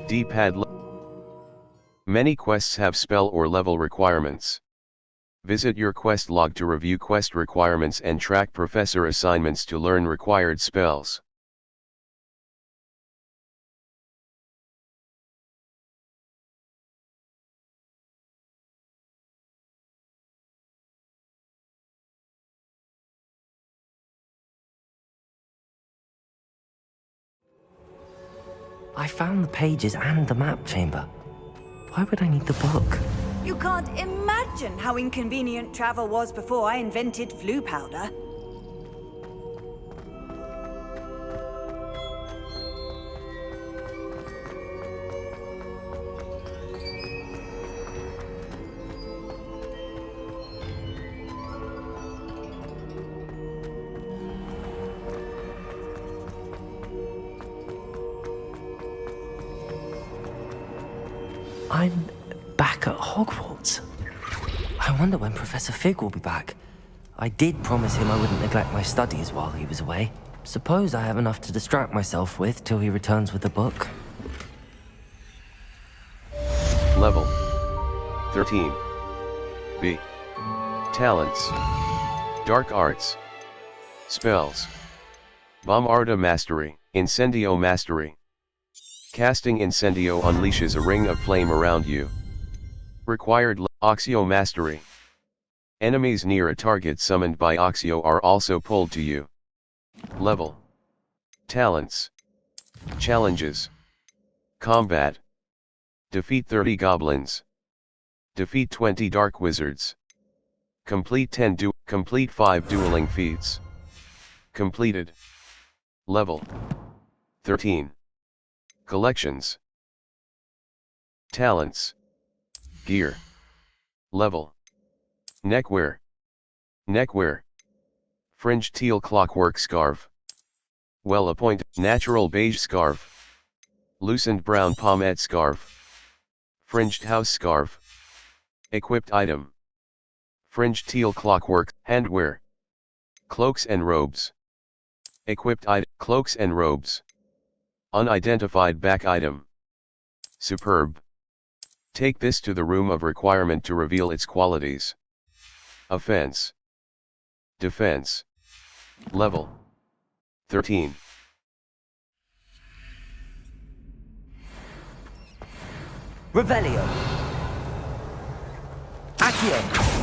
D-pad. Many quests have spell or level requirements. Visit your quest log to review quest requirements and track professor assignments to learn required spells. I found the pages and the map chamber. Why would I need the book? You can't imagine how inconvenient travel was before I invented flu powder. I'm back at Hogwarts. I wonder when Professor Fig will be back. I did promise him I wouldn't neglect my studies while he was away. Suppose I have enough to distract myself with till he returns with the book. Level 13. B. Talents. Dark Arts. Spells. Bombarda Mastery, Incendio Mastery. Casting Incendio unleashes a ring of flame around you. Required Oxio Mastery. Enemies near a target summoned by Oxio are also pulled to you. Level. Talents. Challenges. Combat. Defeat 30 goblins. Defeat 20 dark wizards. Complete 5 dueling feats. Completed. Level 13. Collections. Talents. Gear. Level. Neckwear. Fringed teal clockwork scarf. Well-appointed natural beige scarf. Loosened brown pomade scarf. Fringed house scarf. Equipped item. Fringed teal clockwork handwear. Cloaks and robes. Equipped item cloaks and robes. Unidentified back item. Superb. Take this to the room of requirement to reveal its qualities. Offense. Defense. Level 13. Revelio. Accio.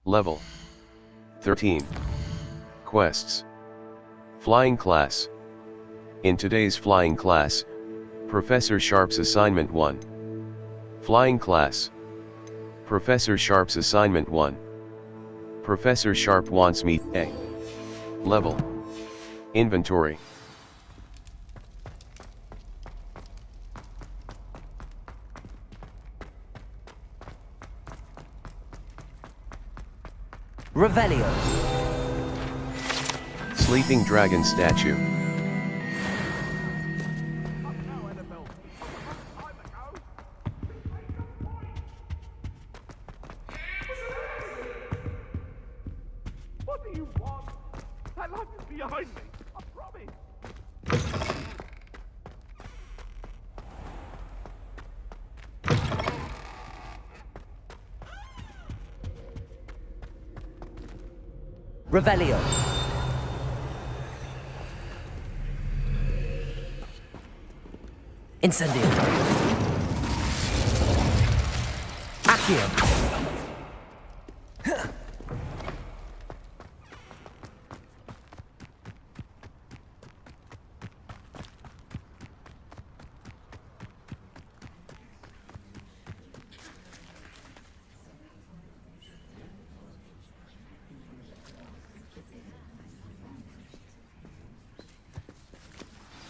Level 13. Quests. Flying class. In today's flying class, Professor Sharp's assignment 1. Flying class. Professor Sharp's assignment 1. Professor Sharp wants me A. Level. Inventory. Revelio. Sleeping dragon statue. behind me. I promise. Revelio. Incendio. Accio.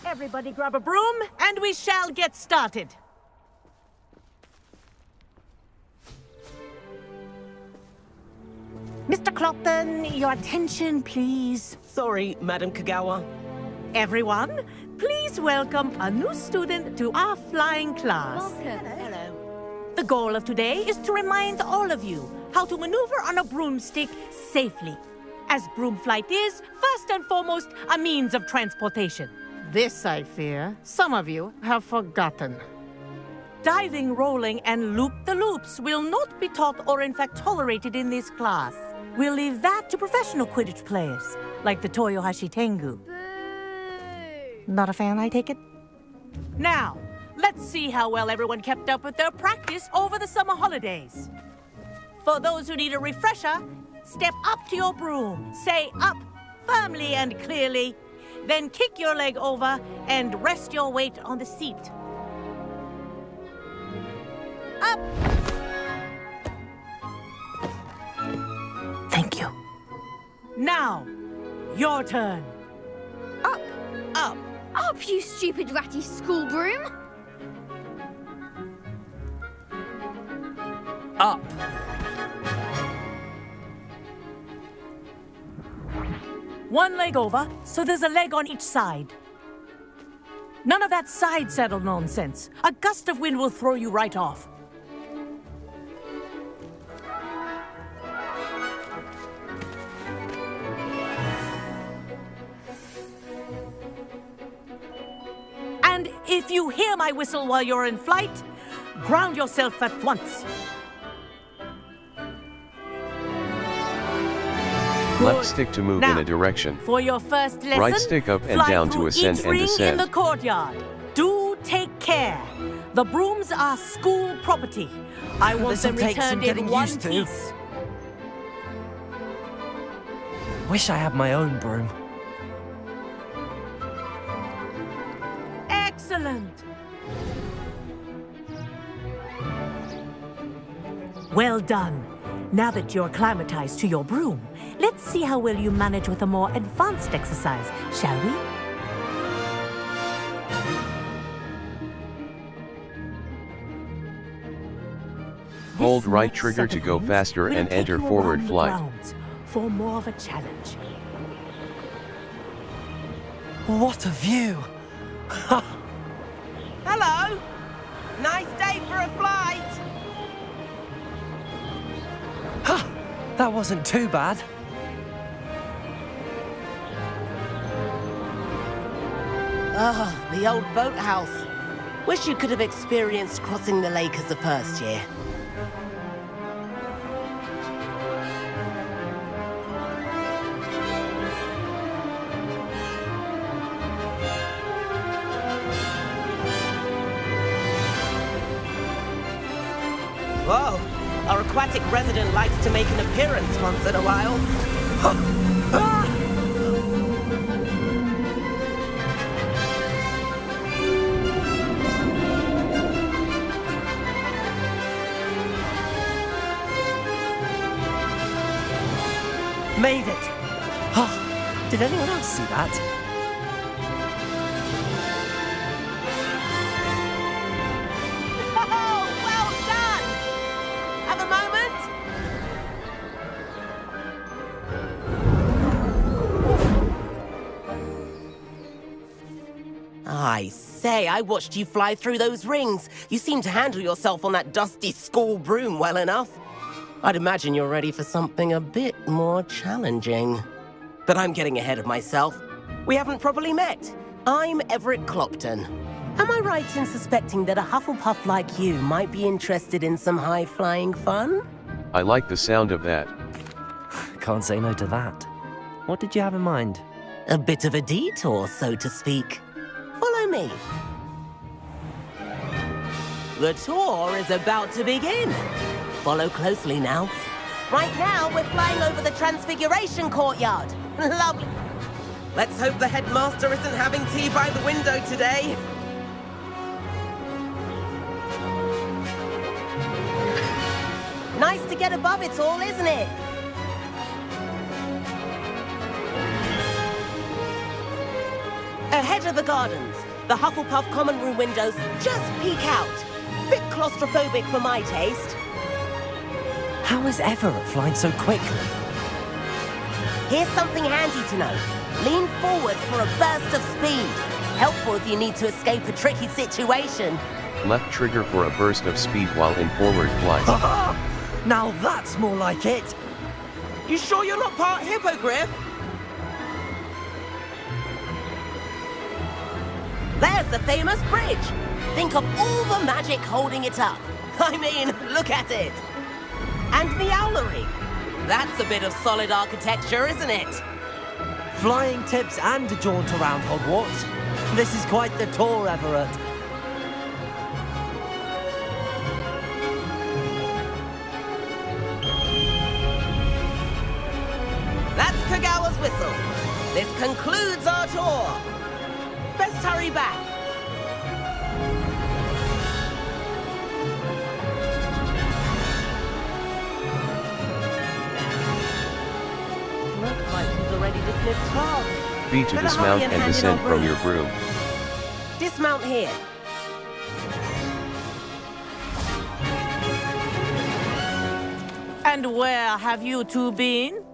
Everybody grab a broom, and we shall get started. Mr. Clopton, your attention, please. Sorry, Madam Kagawa. Everyone, please welcome a new student to our flying class. Welcome. Hello. The goal of today is to remind all of you how to maneuver on a broomstick safely, as broom flight is, first and foremost, a means of transportation. This, I fear, some of you have forgotten. Diving, rolling, and loop-the-loops will not be taught or in fact tolerated in this class. We'll leave that to professional Quidditch players, like the Toyohashi Tengu. Not a fan, I take it? Now, let's see how well everyone kept up with their practice over the summer holidays. For those who need a refresher, step up to your broom, say up firmly and clearly, then kick your leg over and rest your weight on the seat. Up! Thank you. Now, your turn. Up. Up. Up, you stupid ratty school broom. Up. One leg over, so there's a leg on each side. None of that side saddle nonsense. A gust of wind will throw you right off. And if you hear my whistle while you're in flight, ground yourself at once. Left stick to move in a direction. For your first lesson, Right stick up and down to ascend each and ring descend. in the courtyard. Do take care. The brooms are school property. I want them This'll take some returned in getting one used to. piece. Wish I had my own broom. Excellent. Well done. Now that you're acclimatized to your broom, let's see how well you manage with a more advanced exercise, shall we? Hold right trigger to go faster We'll and take enter you forward around the flight. grounds for more of a challenge. What a view! Hello! Nice day for a flight! That wasn't too bad. Ah, the old boathouse. Wish you could have experienced crossing the lake as a first year. Whoa! Our aquatic resident likes to make an appearance once in a while. Made it! Oh, did anyone else see that? Oh, well done! Have a moment? I say, I watched you fly through those rings. You seem to handle yourself on that dusty school broom well enough. I'd imagine you're ready for something a bit more challenging. But I'm getting ahead of myself. We haven't properly met. I'm Everett Clopton. Am I right in suspecting that a Hufflepuff like you might be interested in some high-flying fun? I like the sound of that. Can't say no to that. What did you have in mind? A bit of a detour, so to speak. Follow me. The tour is about to begin. Follow closely now. Right now, we're flying over the Transfiguration Courtyard. Lovely. Let's hope the headmaster isn't having tea by the window today. Nice to get above it all, isn't it? Ahead of the gardens, the Hufflepuff common room windows just peek out. Bit claustrophobic for my taste. How is Everett flying so quickly? Here's something handy to know. Lean forward for a burst of speed. Helpful if you need to escape a tricky situation. Left trigger for a burst of speed while in forward flight. Now that's more like it. You sure you're not part hippogriff? There's the famous bridge. Think of all the magic holding it up. I mean, look at it. And the owlery. That's a bit of solid architecture, isn't it? Flying tips and a jaunt around Hogwarts. This is quite the tour, Everett. That's Kagawa's whistle. This concludes our tour. Best hurry back. Looks like she's already dismissed class. B to dismount and descend from your broom. Dismount here. And where have you two been?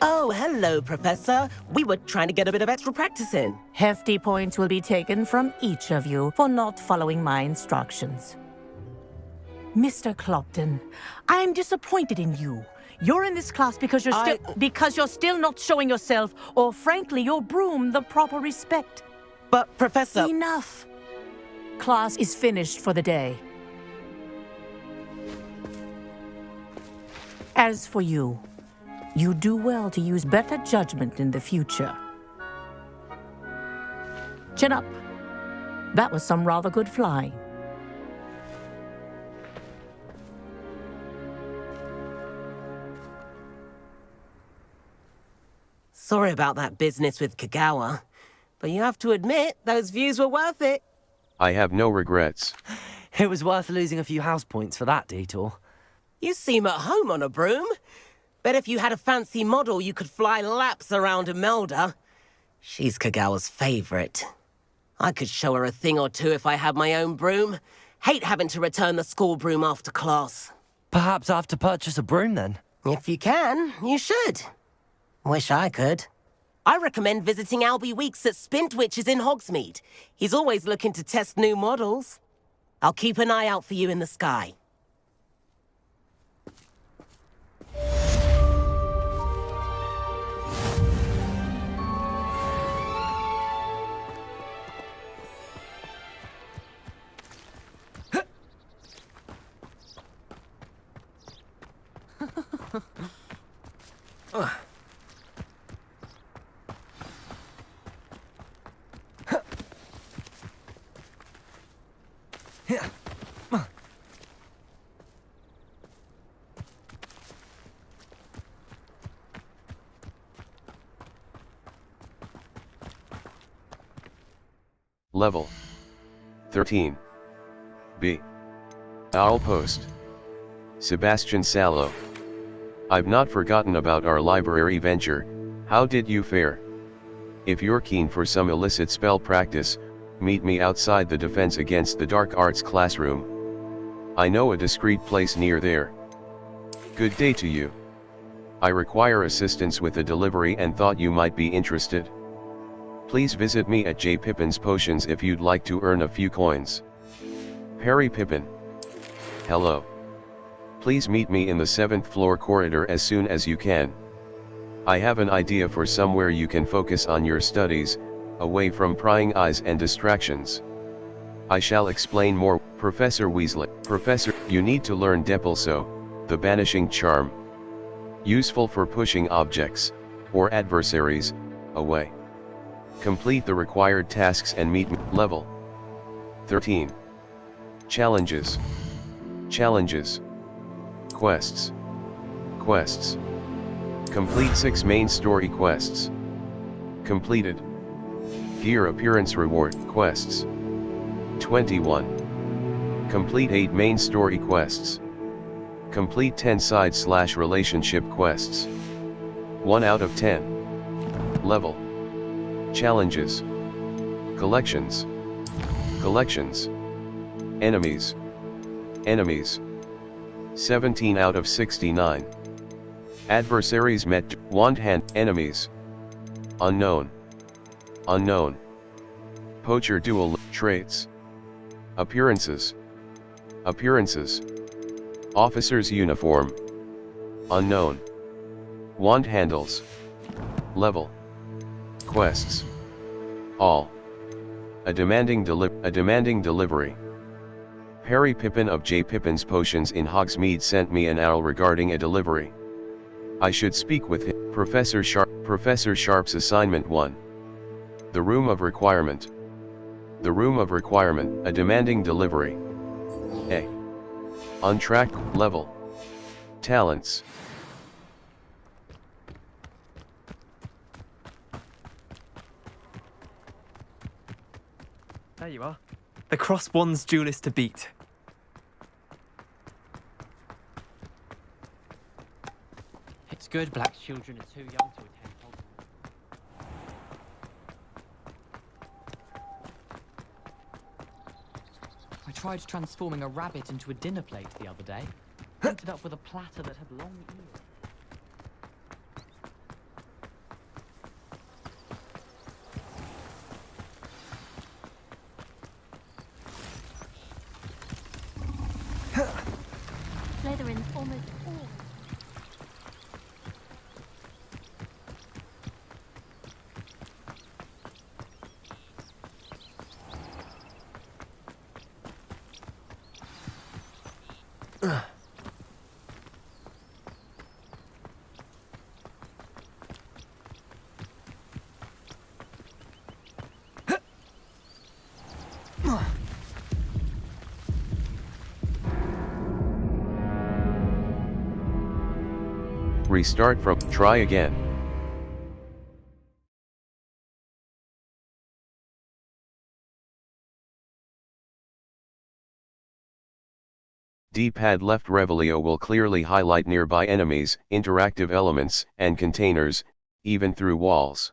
Oh, hello, Professor. We were trying to get a bit of extra practice in. Hefty points will be taken from each of you for not following my instructions. Mr. Clopton, I'm disappointed in you. You're in this class because you're still not showing yourself, or frankly, your broom, the proper respect. But, Professor... Enough. Class is finished for the day. As for you, you do well to use better judgment in the future. Chin up. That was some rather good flying. Sorry about that business with Kagawa, but you have to admit, those views were worth it. I have no regrets. It was worth losing a few house points for that detour. You seem at home on a broom. Bet if you had a fancy model, you could fly laps around Imelda. She's Kagawa's favorite. I could show her a thing or two if I had my own broom. Hate having to return the school broom after class. Perhaps I have to purchase a broom then. If you can, you should. Wish I could. I recommend visiting Albie Weeks at Spintwitches in Hogsmeade. He's always looking to test new models. I'll keep an eye out for you in the sky. Level 13. B. Owl Post. Sebastian Sallow. I've not forgotten about our library venture. How did you fare? If you're keen for some illicit spell practice, meet me outside the Defense Against the Dark Arts classroom. I know a discreet place near there. Good day to you. I require assistance with a delivery and thought you might be interested. Please visit me at J. Pippin's Potions if you'd like to earn a few coins. Perry Pippin. Hello. Please meet me in the 7th floor corridor as soon as you can. I have an idea for somewhere you can focus on your studies, away from prying eyes and distractions. I shall explain more, Professor Weasley. Professor, you need to learn Depulso, the banishing charm. Useful for pushing objects, or adversaries, away. Complete the required tasks and meet level 13. Challenges. Challenges. Quests. Quests. Complete 6 main story quests. Completed. Gear appearance reward quests. 21. Complete 8 main story quests. Complete 10 side/relationship quests. 1 out of 10. Level. Challenges. Collections. Collections. Enemies. Enemies. 17 out of 69. Adversaries met. Wand hand. Enemies. Unknown. Unknown. Poacher duel. Traits. Appearances. Appearances. Officer's uniform. Unknown. Wand handles. Level. Quests. All. A demanding delivery. Harry Pippin of J. Pippin's Potions in Hogsmeade sent me an owl regarding a delivery. I should speak with him. Professor Sharp's assignment 1. The Room of Requirement. The Room of Requirement, a demanding delivery. A. On track, level. Talents. There you are. The cross-wands duelist to beat. It's good black children are too young to attend Hogwarts. I tried transforming a rabbit into a dinner plate the other day. Ended up with a platter that had long ears. Slytherin's almost all. Restart from, try again. D-pad left Revelio will clearly highlight nearby enemies, interactive elements, and containers, even through walls.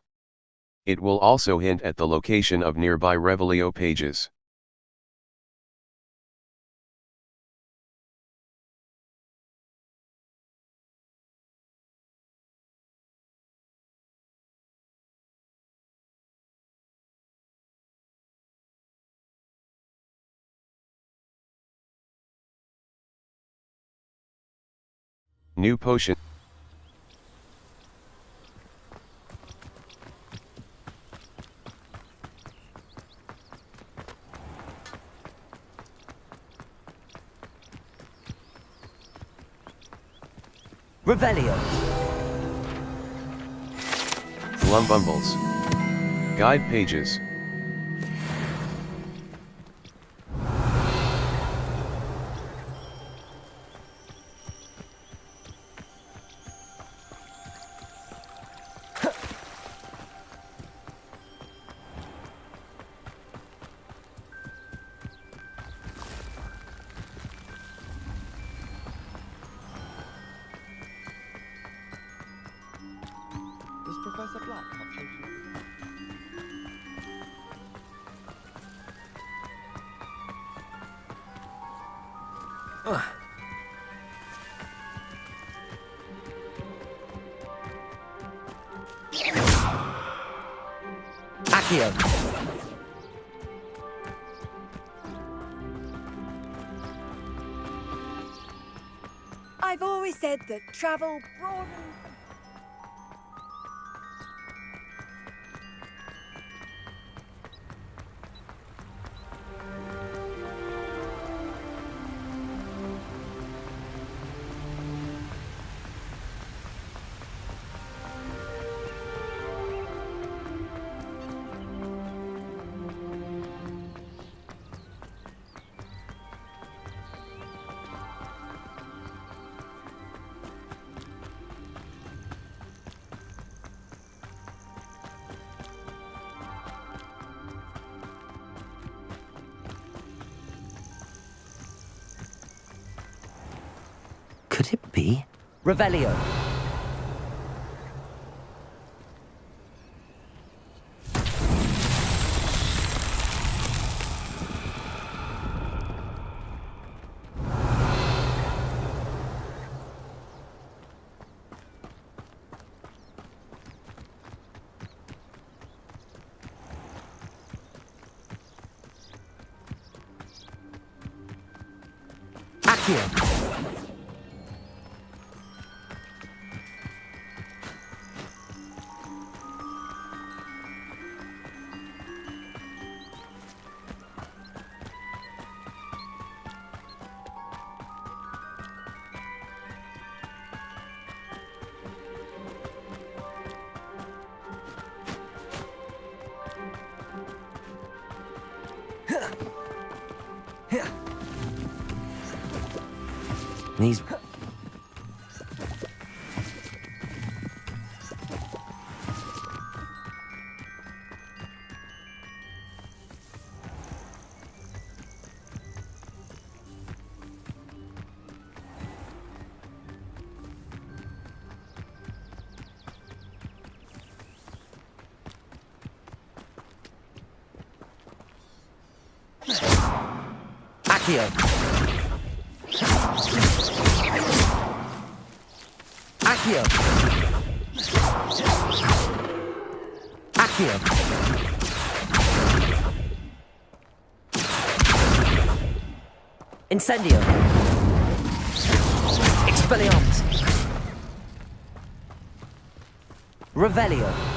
It will also hint at the location of nearby Revelio pages. New potion. Revelio. Flumbumbles. Guide pages. Does Professor Black have children? Accio. I've always said that travel broadens. could it be? Revelio. Accio. These... Accio. Accio. Accio. Incendio. Expelliarmus. Revelio.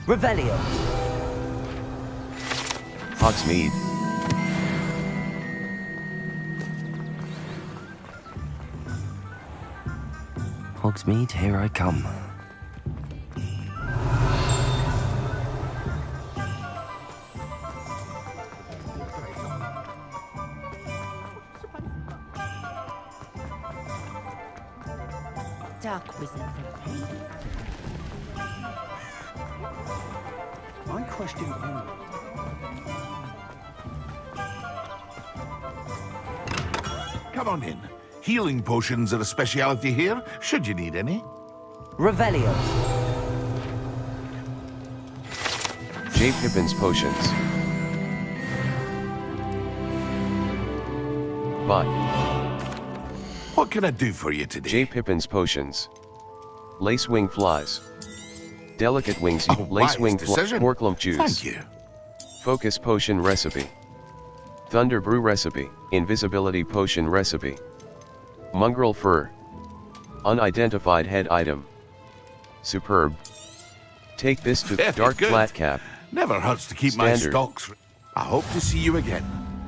Revelio. Hogsmeade. Hogsmeade, here I come. Dark wizard. My question only. Come on in. Healing potions are a speciality here, should you need any. Revelio. J. Pippin's potions. Buy. What can I do for you today? J. Pippin's potions. Lace wing flies. Delicate wings. Oh, lace wing decision. Porklump juice. Thank you. Focus potion recipe. Thunder brew recipe. Invisibility potion recipe. Mongrel fur. Unidentified head item. Superb. Take this to Very dark good. flat cap. Never hurts to keep my Standard. stocks. I hope to see you again.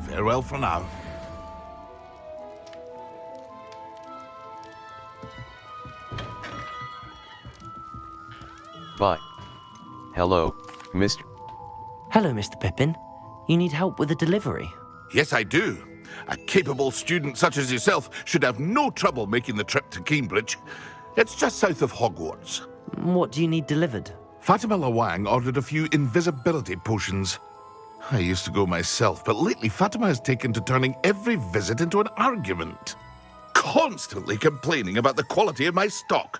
Farewell for now. Bye. Hello, Mr. Hello, Mr. Pippin. You need help with a delivery? Yes, I do. A capable student such as yourself should have no trouble making the trip to Cambridge. It's just south of Hogwarts. What do you need delivered? Fatima Lawang ordered a few invisibility potions. I used to go myself, but lately Fatima has taken to turning every visit into an argument. Constantly complaining about the quality of my stock.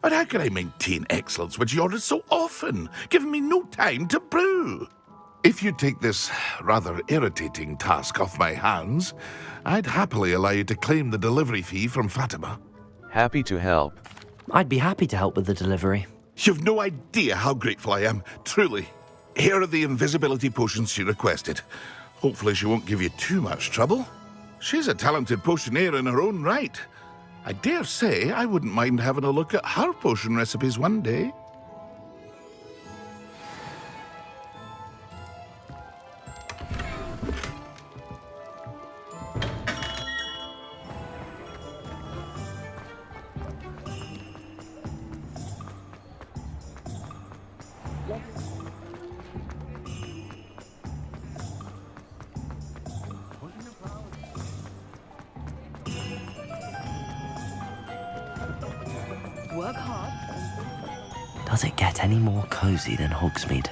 But how can I maintain excellence when she orders so often, giving me no time to brew? If you take this rather irritating task off my hands, I'd happily allow you to claim the delivery fee from Fatima. Happy to help. I'd be happy to help with the delivery. You've no idea how grateful I am, truly. Here are the invisibility potions she requested. Hopefully she won't give you too much trouble. She's a talented potioneer in her own right. I dare say I wouldn't mind having a look at her potion recipes one day. Does it get any more cozy than Hogsmeade?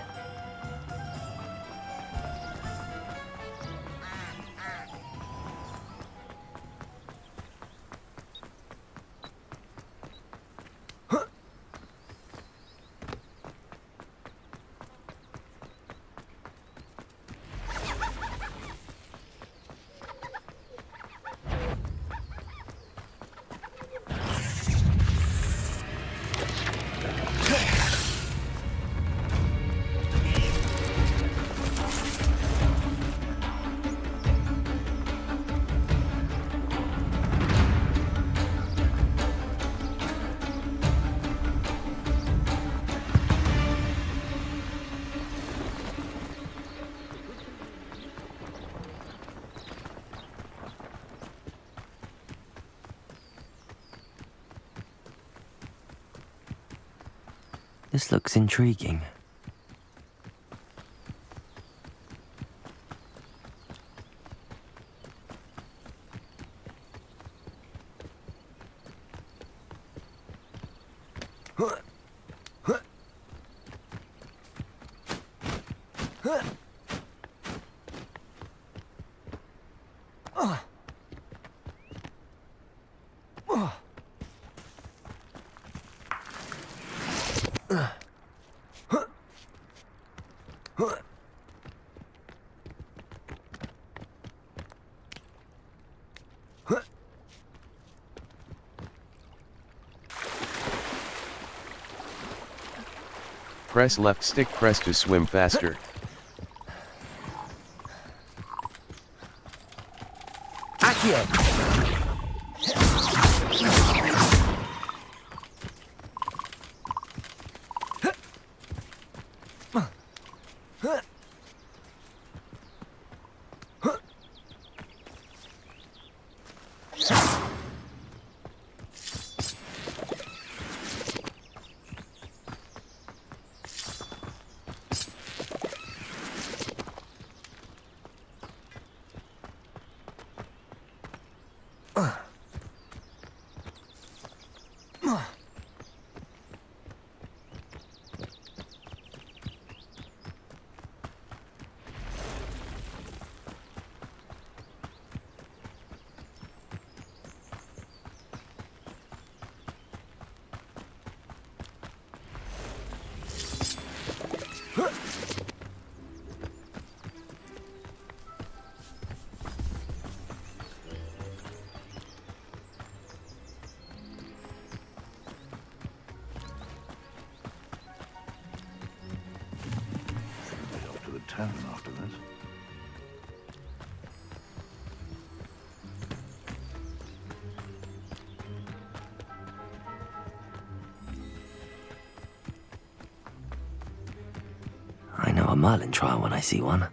This looks intriguing. Press left stick press to swim faster. Accio! Town after this. I know a Merlin trial when I see one.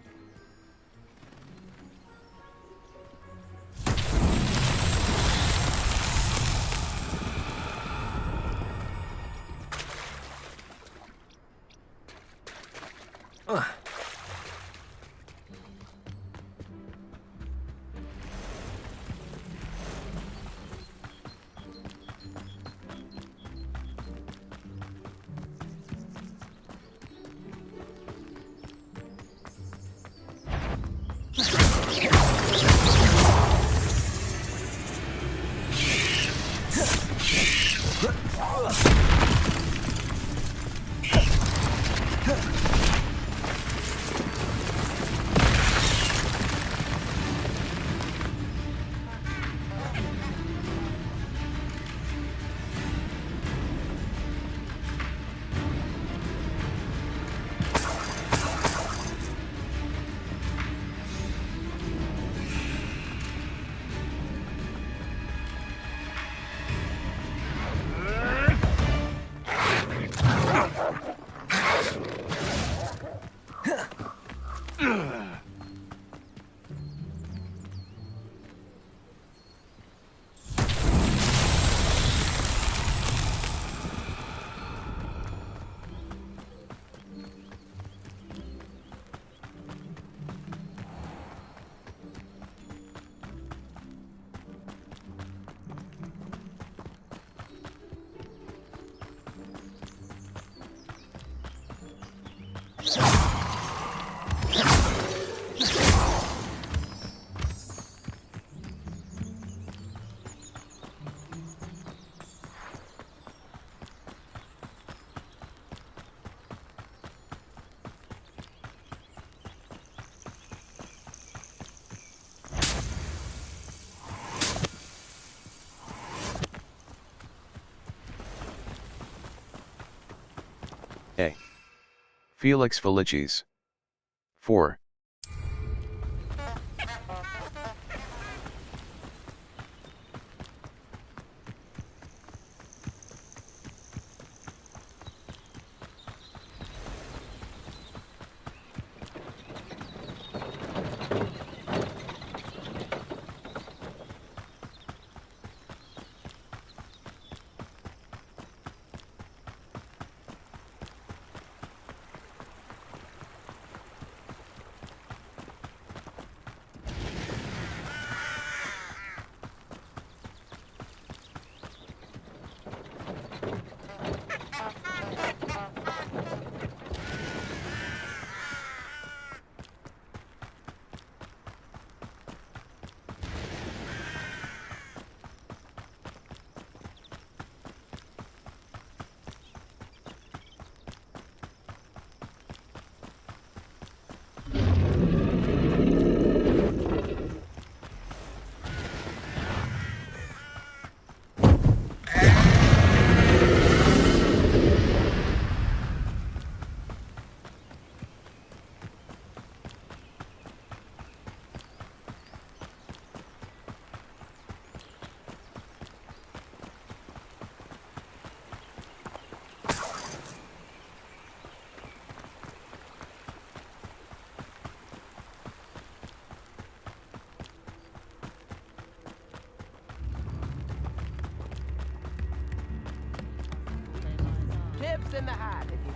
Felix Felicis. 4.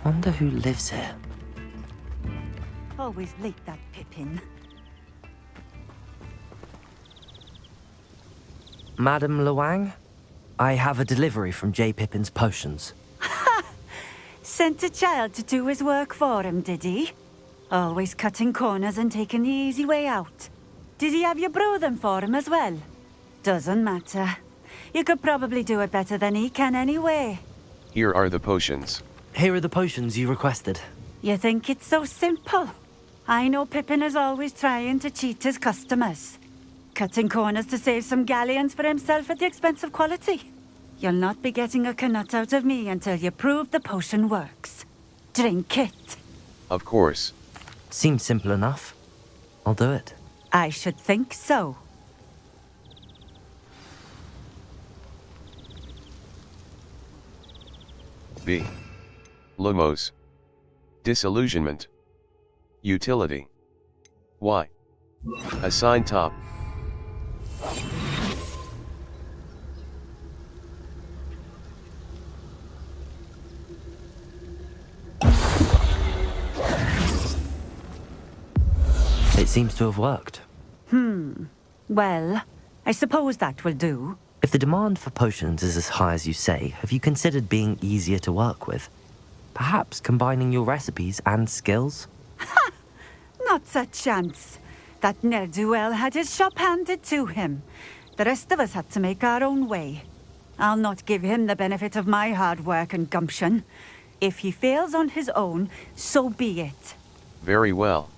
Wonder who lives here. Always late, that Pippin. Madam Luang, I have a delivery from J. Pippin's potions. Sent a child to do his work for him, did he? Always cutting corners and taking the easy way out. Did he have you brew them for him as well? Doesn't matter. You could probably do it better than he can anyway. Here are the potions. Here are the potions you requested. You think it's so simple? I know Pippin is always trying to cheat his customers. Cutting corners to save some galleons for himself at the expense of quality. You'll not be getting a canut out of me until you prove the potion works. Drink it. Of course. Seems simple enough. I'll do it. I should think so. B. Lumos. Disillusionment. Utility. Y. Assign top. It seems to have worked. Well, I suppose that will do. If the demand for potions is as high as you say, have you considered being easier to work with? Perhaps combining your recipes and skills? Not a chance. That ne'er-do-well had his shop handed to him. The rest of us had to make our own way. I'll not give him the benefit of my hard work and gumption. If he fails on his own, so be it. Very well.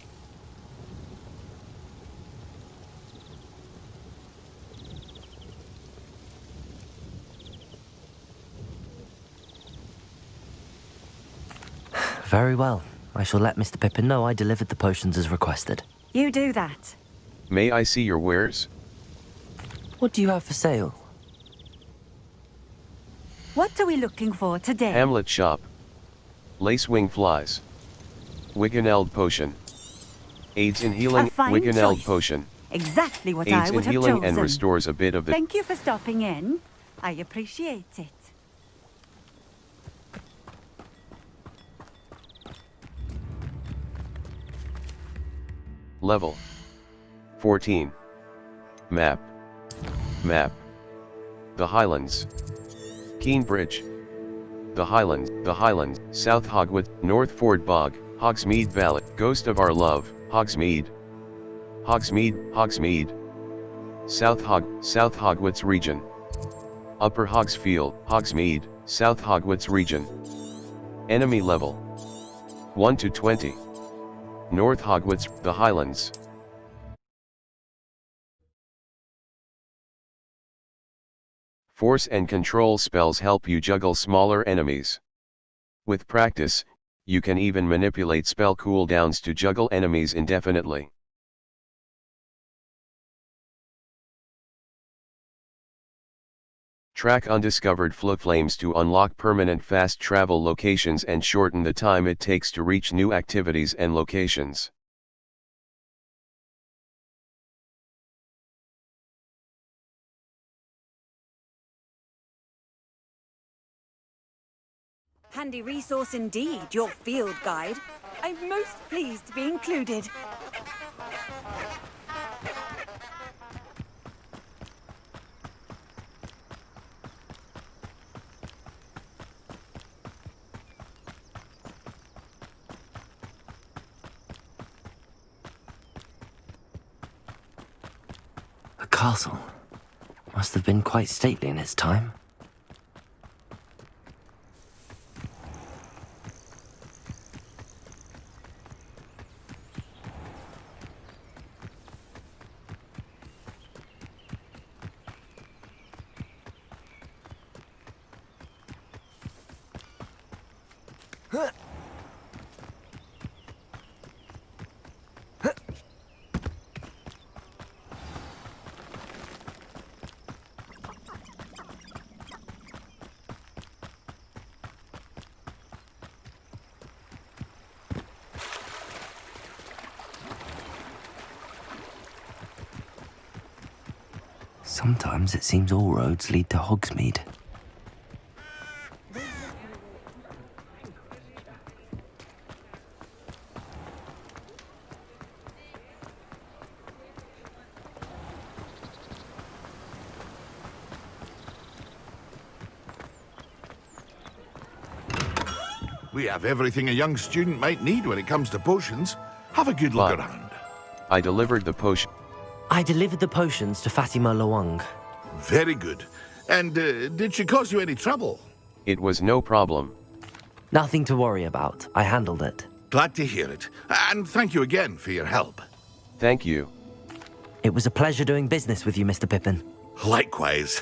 Very well. I shall let Mr. Pippin know I delivered the potions as requested. You do that. May I see your wares? What do you have for sale? What are we looking for today? Hamlet shop. Lacewing flies. Wiggeneld potion. Aids in healing. A fine Wiggeneld choice. potion. Exactly what Aids I in would have healing chosen. and restores a bit of the... Thank you for stopping in. I appreciate it. Level 14. Map. Map. The Highlands. Keenbridge. The Highlands, South Hogwarts, North Ford Bog, Hogsmeade Valley, Ghost of Our Love, Hogsmeade. Hogsmeade. South Hogwarts region. Upper Hogsfield, Hogsmeade, South Hogwarts region. Enemy level 1 to 20. North Hogwarts, the Highlands. Force and control spells help you juggle smaller enemies. With practice, You can even manipulate spell cooldowns to juggle enemies indefinitely. Track undiscovered flames to unlock permanent fast travel locations and shorten the time it takes to reach new activities and locations. Handy resource indeed, your field guide. I'm most pleased to be included. The castle must have been quite stately in its time. Sometimes it seems all roads lead to Hogsmeade. We have everything a young student might need when it comes to potions. Have a good look But around. I delivered the potion. I delivered the potions to Fatima Loang. Very good. And did she cause you any trouble? It was no problem. Nothing to worry about. I handled it. Glad to hear it. And thank you again for your help. Thank you. It was a pleasure doing business with you, Mr. Pippin. Likewise.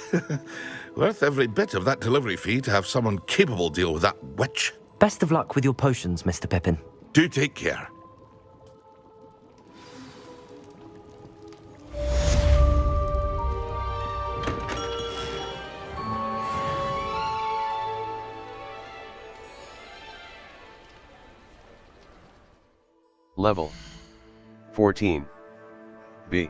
Worth every bit of that delivery fee to have someone capable deal with that witch. Best of luck with your potions, Mr. Pippin. Do take care. Level 14. B.